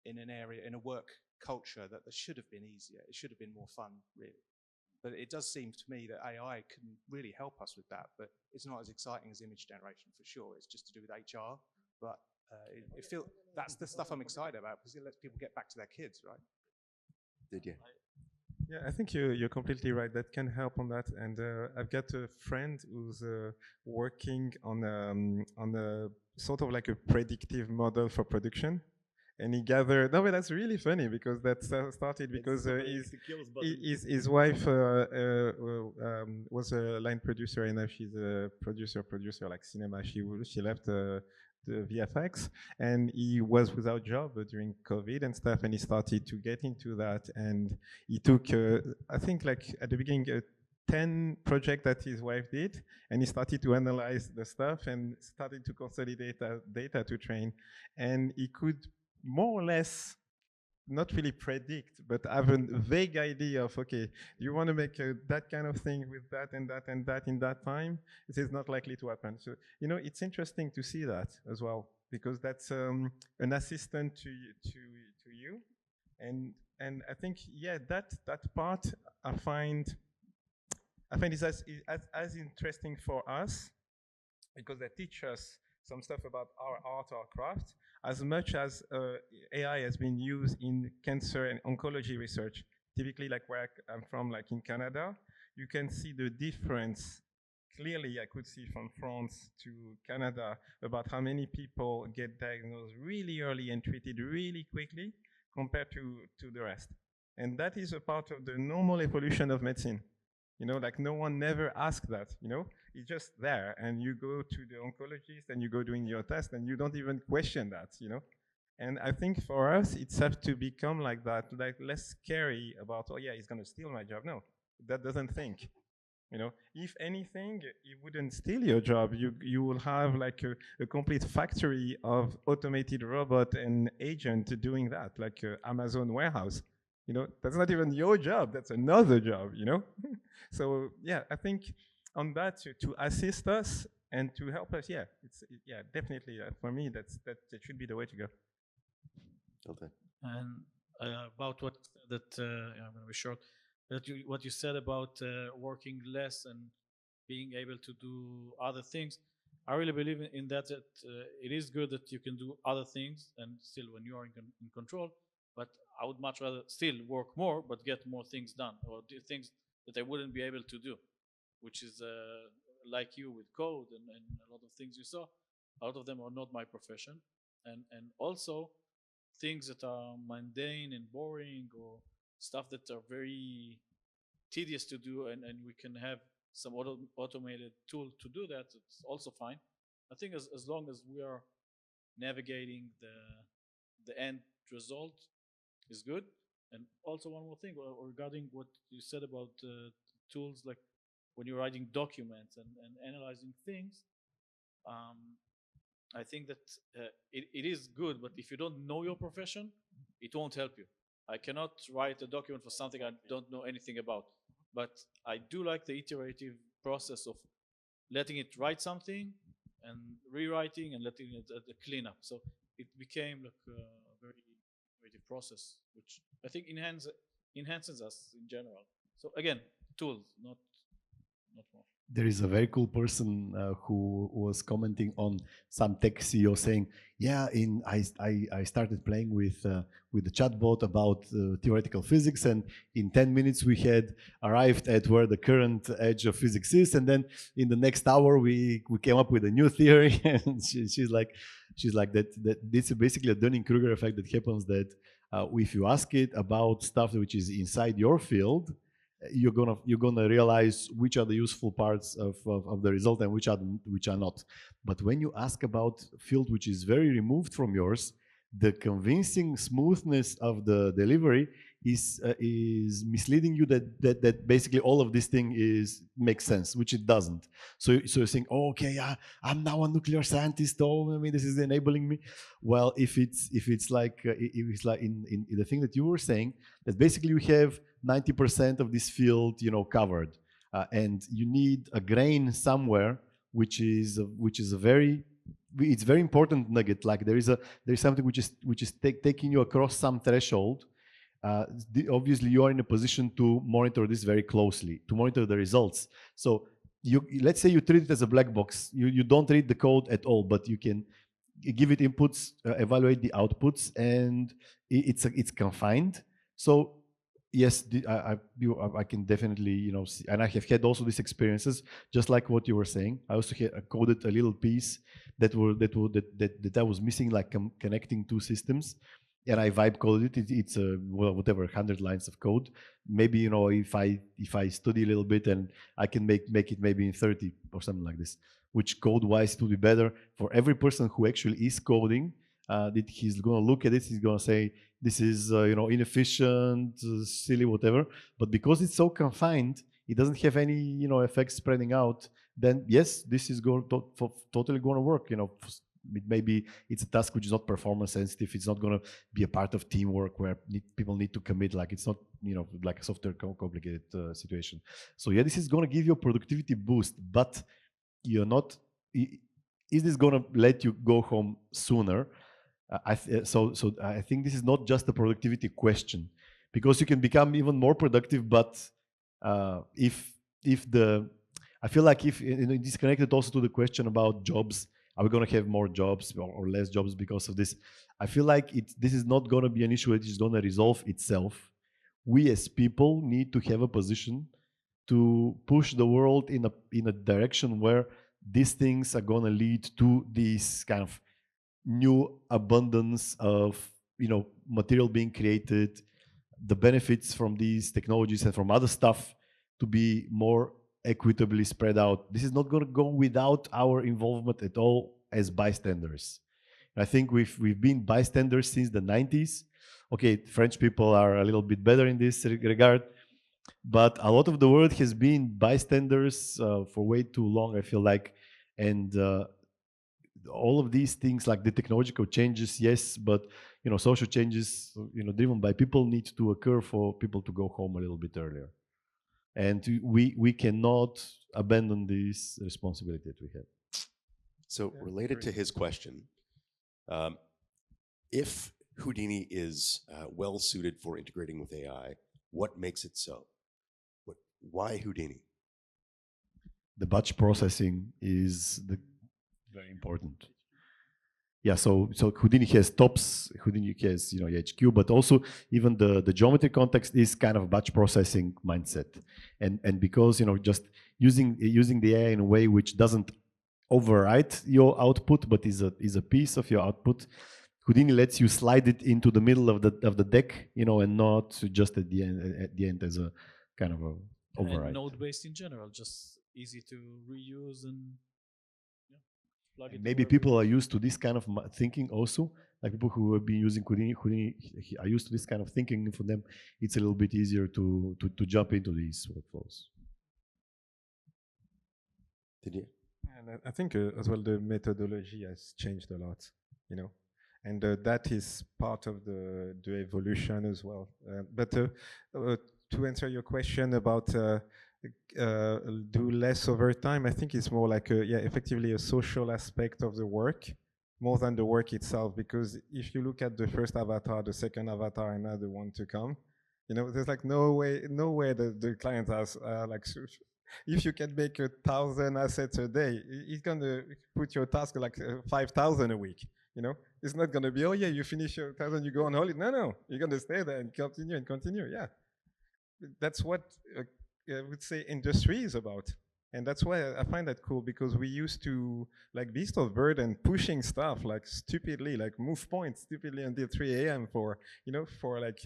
Speaker 7: in a work culture that should have been easier. It should have been more fun, really. But it does seem to me that AI can really help us with that, but it's not as exciting as image generation for sure. It's just to do with HR, but it feels that's the stuff I'm excited about because it lets people get back to their kids, right?
Speaker 1: Did you?
Speaker 3: Yeah, I think you're completely right. That can help on that. And I've got a friend who's working on a sort of like a predictive model for production. And he gathered. No, but that's really funny because that started because his wife was a line producer, and now she's a producer like cinema. She left the VFX, and he was without job during COVID and stuff, and he started to get into that. And he took, I think, like at the beginning, 10 project that his wife did, and he started to analyze the stuff and started to consolidate data to train, and he could more or less not really predict, but have a vague idea of, okay, you want to make that kind of thing with that and that and that in that time, it is not likely to happen. So, it's interesting to see that as well, because that's an assistant to you. And I think, yeah, that part I find is as interesting for us, because they teach us some stuff about our art, our craft, as much as AI has been used in cancer and oncology research. Typically, like where I'm from, like in Canada, you can see the difference. Clearly, I could see from France to Canada about how many people get diagnosed really early and treated really quickly compared to the rest. And that is a part of the normal evolution of medicine. Like no one never asked that, it's just there. And you go to the oncologist and you go doing your test and you don't even question that, And I think for us, it's have to become like that, like less scary about, oh yeah, he's going to steal my job. No, that doesn't think. If anything, it wouldn't steal your job. You will have like a complete factory of automated robot and agent doing that, like Amazon warehouse. That's not even your job. That's another job, So yeah, I think on that to assist us and to help us, yeah, definitely for me that should be the way to go.
Speaker 1: Okay.
Speaker 4: And about what that I'm going to be short. What you said about working less and being able to do other things, I really believe in that. It is good that you can do other things, and still, when you are in control. But I would much rather still work more, but get more things done, or do things that I wouldn't be able to do, which is like you with code and a lot of things you saw. A lot of them are not my profession, and also things that are mundane and boring, or stuff that are very tedious to do, and we can have some automated tool to do that. It's also fine. I think as long as we are navigating the end result is good. And also one more thing regarding what you said about tools, like when you're writing documents and analyzing things. Um, I think that it is good, but if you don't know your profession, it won't help you. I cannot write a document for something I don't know anything about. But I do like the iterative process of letting it write something and rewriting and letting it clean up. So it became like a very iterative process, which I think enhances us in general. So again, tools, not more.
Speaker 2: There is a very cool person who was commenting on some tech CEO saying, "Yeah, I started playing with the chatbot about theoretical physics, and in 10 minutes we had arrived at where the current edge of physics is, and then in the next hour we came up with a new theory." And she's like that this is basically a Dunning-Kruger effect that happens that if you ask it about stuff which is inside your field, you're gonna realize which are the useful parts of the result and which are not. But when you ask about field which is very removed from yours, the convincing smoothness of the delivery is misleading you that basically all of this thing makes sense, which it doesn't. So you're saying, oh, okay, yeah, I'm now a nuclear scientist. Oh, I mean, this is enabling me. Well, if it's like in the thing that you were saying, that basically you have 90% of this field, covered, and you need a grain somewhere, which is a very it's very important nugget. Like there's something which is taking you across some threshold. Obviously, you are in a position to monitor this very closely, to monitor the results. So let's say you treat it as a black box. You don't read the code at all, but you can give it inputs, evaluate the outputs, and it's confined. So yes, I can definitely see, and I have had also these experiences, just like what you were saying. I also coded a little piece that I was missing, like connecting two systems, and I vibe coded it. It's whatever 100 lines of code. Maybe if I study a little bit, and I can make it maybe in 30 or something like this. Which code-wise it would be better for every person who actually is coding. That he's going to look at it, he's going to say this is inefficient, silly, whatever. But because it's so confined, it doesn't have any effects spreading out. Then yes, this is totally going to work. Maybe it's a task which is not performance sensitive. It's not going to be a part of teamwork where people need to commit. Like it's not like a software complicated situation. So yeah, this is going to give you a productivity boost, but you're not. Is this going to let you go home sooner? So I think this is not just a productivity question, because you can become even more productive. But if I feel like if it is connected also to the question about jobs, are we going to have more jobs or less jobs because of this? I feel like this is not going to be an issue that is going to resolve itself. We as people need to have a position to push the world in a direction where these things are going to lead to this kind of new abundance of material being created, the benefits from these technologies and from other stuff to be more equitably spread out. This is not going to go without our involvement at all as bystanders. I think we've been bystanders since the 90s. Okay, French people are a little bit better in this regard, but a lot of the world has been bystanders for way too long, I feel like. And all of these things, like the technological changes, yes, but social changes, driven by people, need to occur for people to go home a little bit earlier. And we cannot abandon this responsibility that we have.
Speaker 1: So related to his question, if Houdini is well suited for integrating with AI, what makes it so? Why Houdini?
Speaker 2: The batch processing is very important. Yeah, so Houdini has tops, Houdini has HQ, but also even the geometry context is kind of batch processing mindset, and because just using the AI in a way which doesn't overwrite your output, but is a piece of your output. Houdini lets you slide it into the middle of the deck, and not just at the end as a kind of a override.
Speaker 4: And node-based in general, just easy to reuse and plug it.
Speaker 2: Maybe people are used to this kind of thinking also, like people who have been using Houdini are used to this kind of thinking. For them, it's a little bit easier to jump into these workflows.
Speaker 1: Did you?
Speaker 3: And I think as well the methodology has changed a lot, and that is part of the evolution as well. But to answer your question about do less over time, I think it's more like effectively a social aspect of the work more than the work itself. Because if you look at the first avatar, the second avatar, and now the one to come, there's like no way the client has like. If you can make 1,000 assets a day, it's gonna put your task like 5,000 a week. It's not gonna be, oh yeah, you finish your 1,000, you go on holiday. No, you're gonna stay there and continue. Yeah, that's what I would say industry is about, and that's why I find that cool, because we used to like beast of burden pushing stuff like stupidly, like move points stupidly until 3 a.m. for like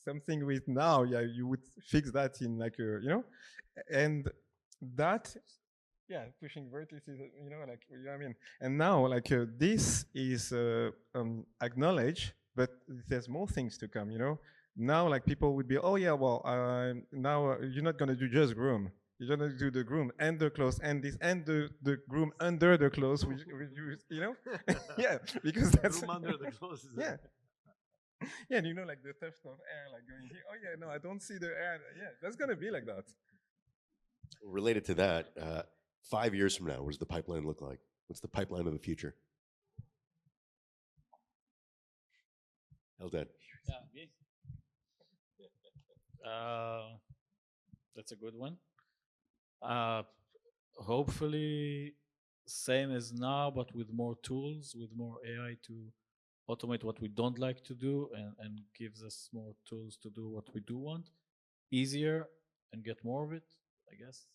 Speaker 3: something with now, you would fix that in like and that, pushing vertices, like, I mean, and now like this is acknowledged, but there's more things to come, Now like people would be, oh yeah, well, now you're not gonna do just groom. You're gonna do the groom and the clothes and this and the groom under the clothes, which yeah, because that's
Speaker 5: groom under the clothes.
Speaker 3: Yeah. Yeah, and like the theft of air, like going here. Oh yeah, no, I don't see the air. Yeah, that's gonna be like that.
Speaker 1: Related to that, 5 years from now, what does the pipeline look like? What's the pipeline of the future? Eldad.
Speaker 4: That's a good one. Hopefully, same as now, but with more tools, with more AI to automate what we don't like to do, and gives us more tools to do what we do want easier and get more of it, I guess.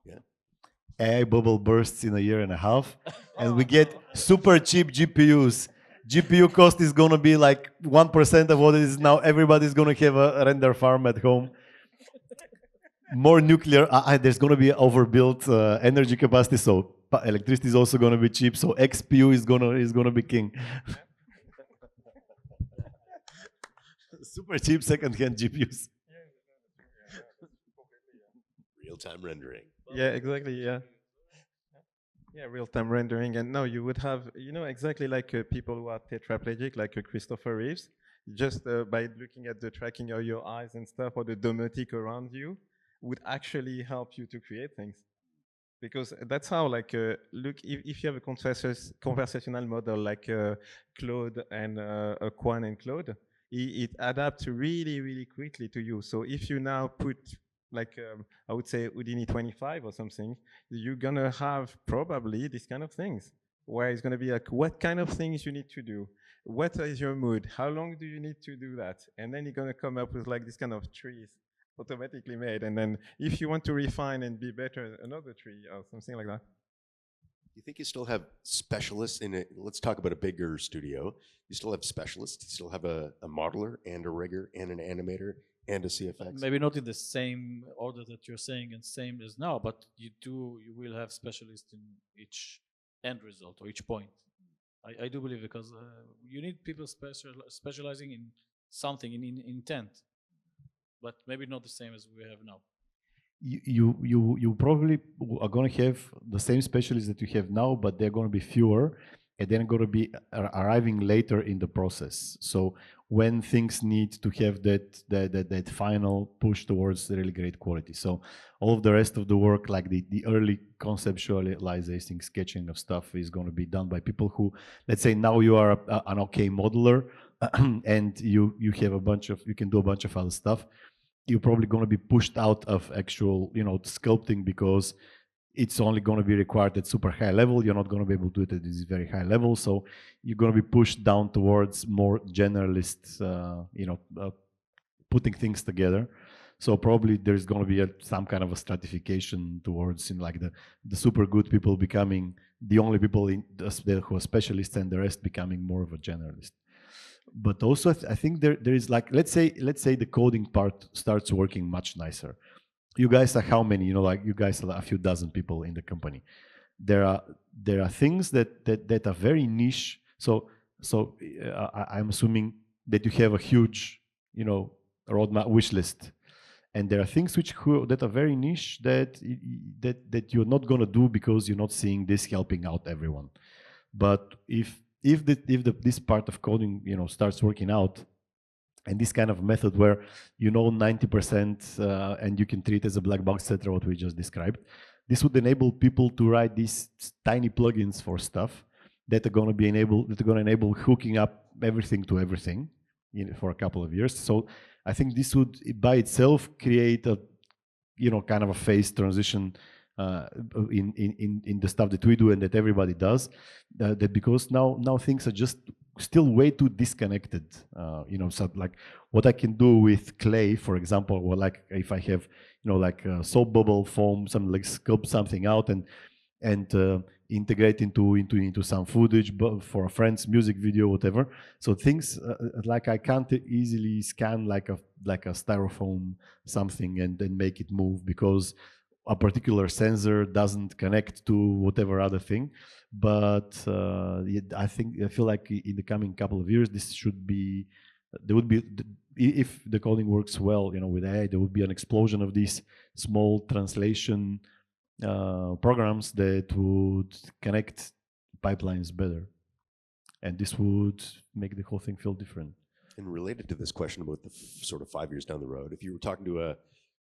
Speaker 1: Yeah.
Speaker 2: AI bubble bursts in a year and a half, and we get super cheap GPUs. GPU cost is gonna be like 1% of what it is now. Everybody's gonna have a render farm at home. More nuclear. There's gonna be overbuilt energy capacity, so electricity is also gonna be cheap. So XPU is gonna be king. Super cheap second-hand GPUs.
Speaker 1: Real-time rendering.
Speaker 3: Yeah, exactly. Yeah. Yeah, real-time rendering, and now you would have, exactly like people who are tetraplegic, like Christopher Reeves, just by looking at the tracking of your eyes and stuff, or the domotic around you, would actually help you to create things. Because that's how, like, look, if you have a conversational model like Claude and Quan and Claude, it adapts really, really quickly to you. So if you now put like I would say Houdini 25 or something, you're gonna have probably these kind of things where it's gonna be like, what kind of things you need to do, what is your mood, how long do you need to do that, and then you're gonna come up with like this kind of trees automatically made, and then if you want to refine and be better, another tree or something like that.
Speaker 1: You think you still have specialists in it? Let's talk about a bigger studio. You still have specialists. You still have a modeler and a rigger and an animator and a CFX.
Speaker 4: Maybe not in the same order that you're saying and same as now, but you will have specialists in each end result or each point. I do believe, because you need people specializing in something, in intent, but maybe not the same as we have now.
Speaker 2: You probably are going to have the same specialists that you have now, but they're going to be fewer, and they're going to be arriving later in the process. So when things need to have that final push towards really great quality. So all of the rest of the work, like the early conceptualizing, sketching of stuff, is going to be done by people who, let's say now you are an okay modeler, and you can do a bunch of other stuff. You're probably going to be pushed out of actual, sculpting, because it's only going to be required at super high level. You're not going to be able to do it at this very high level. So you're going to be pushed down towards more generalist, putting things together. So probably there's going to be some kind of a stratification towards like the super good people becoming the only people who are specialists, and the rest becoming more of a generalist. But also I think there is like, let's say the coding part starts working much nicer. You guys are how many? Like you guys are a few dozen people in the company. There are things that are very niche. So I'm assuming that you have a huge, roadmap wish list, and there are things that are very niche that you're not going to do because you're not seeing this helping out everyone. But if this part of coding starts working out, and this kind of method where 90% and you can treat it as a black box, etc., what we just described, this would enable people to write these tiny plugins for stuff that are going to enable hooking up everything to everything for a couple of years. So I think this would by itself create a kind of a phase transition in the stuff that we do and that everybody does, that because now things are just still way too disconnected. So like what I can do with clay, for example, or like if I have like a soap bubble foam, something like sculpt something out and integrate into some footage for a friend's music video, whatever. So things like I can't easily scan like a styrofoam something and then make it move because a particular sensor doesn't connect to whatever other thing. But I feel like in the coming couple of years, this should be, there would be, if the coding works well, with AI, there would be an explosion of these small translation programs that would connect pipelines better. And this would make the whole thing feel different.
Speaker 1: And related to this question about the sort of 5 years down the road, if you were talking to a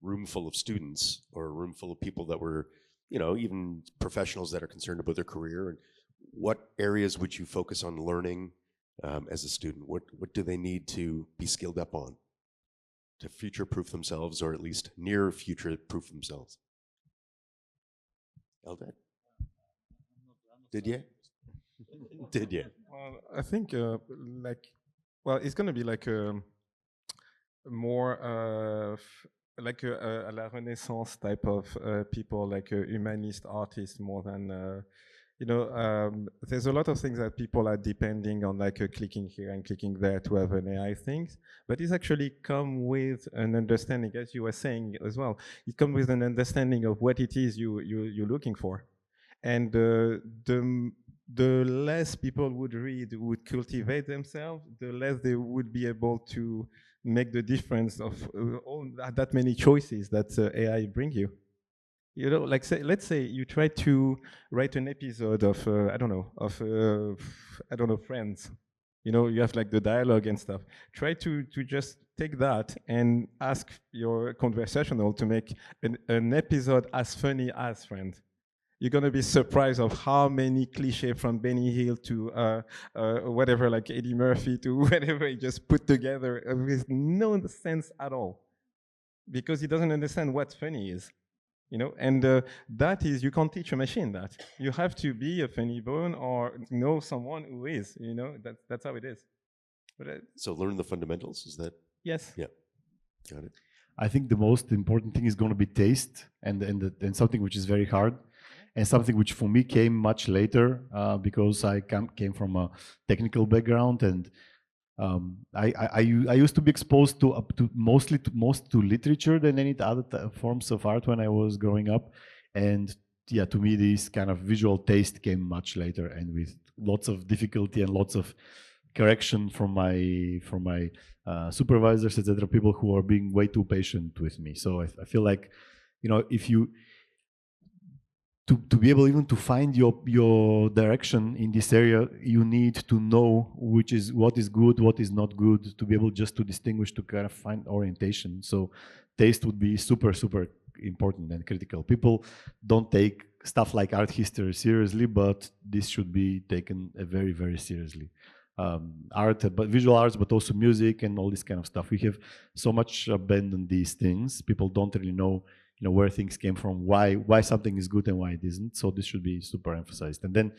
Speaker 1: room full of students or a room full of people that were, even professionals that are concerned about their career, and what areas would you focus on learning as a student? What do they need to be skilled up on to future-proof themselves, or at least near future-proof themselves? Eldad? Did you? Did you?
Speaker 3: Well, I think it's going to be like more like a la Renaissance type of people, like humanist artists, more than there's a lot of things that people are depending on, like clicking here and clicking there to have an AI things, but it's actually come with an understanding, as you were saying as well. It comes with an understanding of what it is you're looking for, and the less people would cultivate themselves, the less they would be able to make the difference of all that many choices that AI bring you. Like let's say you try to write an episode of Friends. You have like the dialogue and stuff. Try to just take that and ask your conversational to make an episode as funny as Friends. You're going to be surprised of how many cliches from Benny Hill to whatever, like Eddie Murphy, to whatever he just put together with no sense at all, because he doesn't understand what funny is. And that is, you can't teach a machine that. You have to be a funny bone or know someone who is. That's how it is. But
Speaker 1: so learn the fundamentals. Is that?
Speaker 3: Yes.
Speaker 1: Yeah. Got it.
Speaker 2: I think the most important thing is going to be taste, and something which is very hard. And something which for me came much later because I came from a technical background, and I used to be exposed to most to literature than any other forms of art when I was growing up, and yeah, to me this kind of visual taste came much later, and with lots of difficulty and lots of correction from my supervisors, etc. People who are being way too patient with me. So I feel like, if you to be able even to find your direction in this area, you need to know what is good, what is not good, to be able just to distinguish, to kind of find orientation. So taste would be super, super important and critical. People don't take stuff like art history seriously, but this should be taken very, very seriously. Art, but visual arts, but also music and all this kind of stuff. We have so much abandoned these things. People don't really know where things came from, why something is good and why it isn't. So this should be super emphasized. And then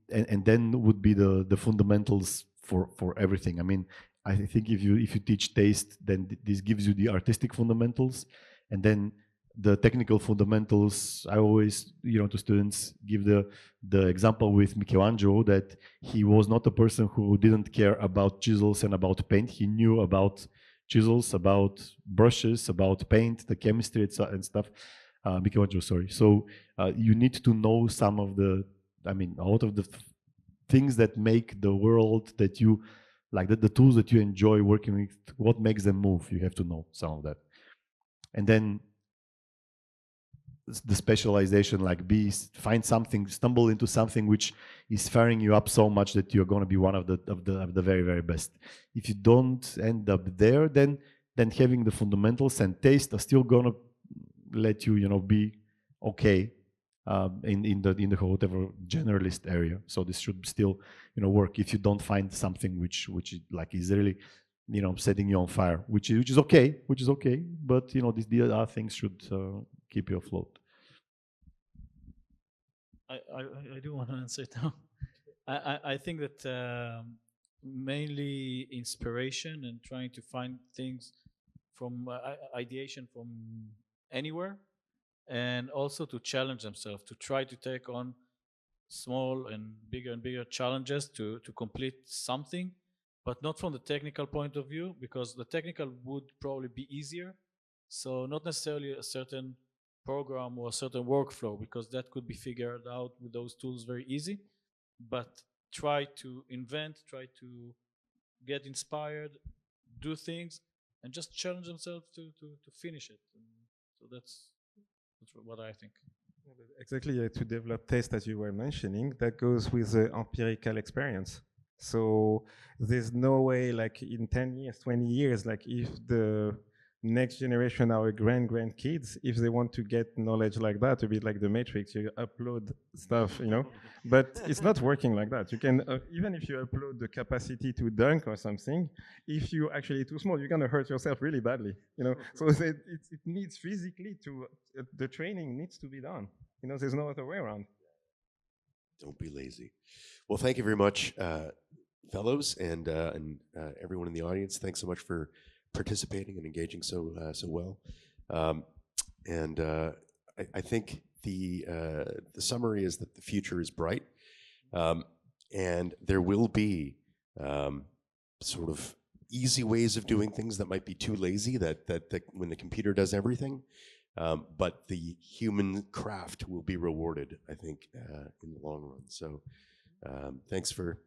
Speaker 2: and then would be the fundamentals for everything. I mean, I think if you teach taste, then this gives you the artistic fundamentals, and then the technical fundamentals. I always, to students give the example with Michelangelo, that he was not a person who didn't care about chisels and about paint. He knew about chisels, about brushes, about paint, the chemistry and stuff. Michelangelo, sorry. So you need to know some of a lot of the things that make the world that you like, the tools that you enjoy working with, what makes them move. You have to know some of that. And then the specialization, like find something, stumble into something which is firing you up so much that you're going to be one of the very, very best. If you don't end up there, then having the fundamentals and taste are still going to let you, be okay in the whatever generalist area. So this should still, work if you don't find something which like is really, setting you on fire, which is okay, but these other things should keep you afloat.
Speaker 4: I do want to answer it now. I think that mainly inspiration and trying to find things from ideation from anywhere, and also to challenge themselves, to try to take on small and bigger challenges to complete something, but not from the technical point of view, because the technical would probably be easier. So not necessarily a certain program or a certain workflow, because that could be figured out with those tools very easy, but try to invent, try to get inspired, do things, and just challenge themselves to finish it. And so that's what I think.
Speaker 3: Exactly, to develop taste, as you were mentioning, that goes with the empirical experience. So there's no way, like in 10 years, 20 years, like if the next generation, our grandkids, if they want to get knowledge like that, a bit like the Matrix, you upload stuff, but it's not working like that. You can, even if you upload the capacity to dunk or something, if you're actually too small, you're gonna hurt yourself really badly, So it needs physically the training needs to be done. There's no other way around.
Speaker 1: Don't be lazy. Well, thank you very much, fellows, and everyone in the audience. Thanks so much for participating and engaging so well. And I think the summary is that the future is bright, and there will be sort of easy ways of doing things that might be too lazy. That when the computer does everything. But the human craft will be rewarded, I think, in the long run. So thanks for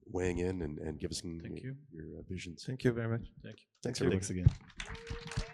Speaker 1: weighing in and give us your visions.
Speaker 3: Thank you very much.
Speaker 4: Thank you.
Speaker 1: Thanks, everyone.
Speaker 2: Thanks again.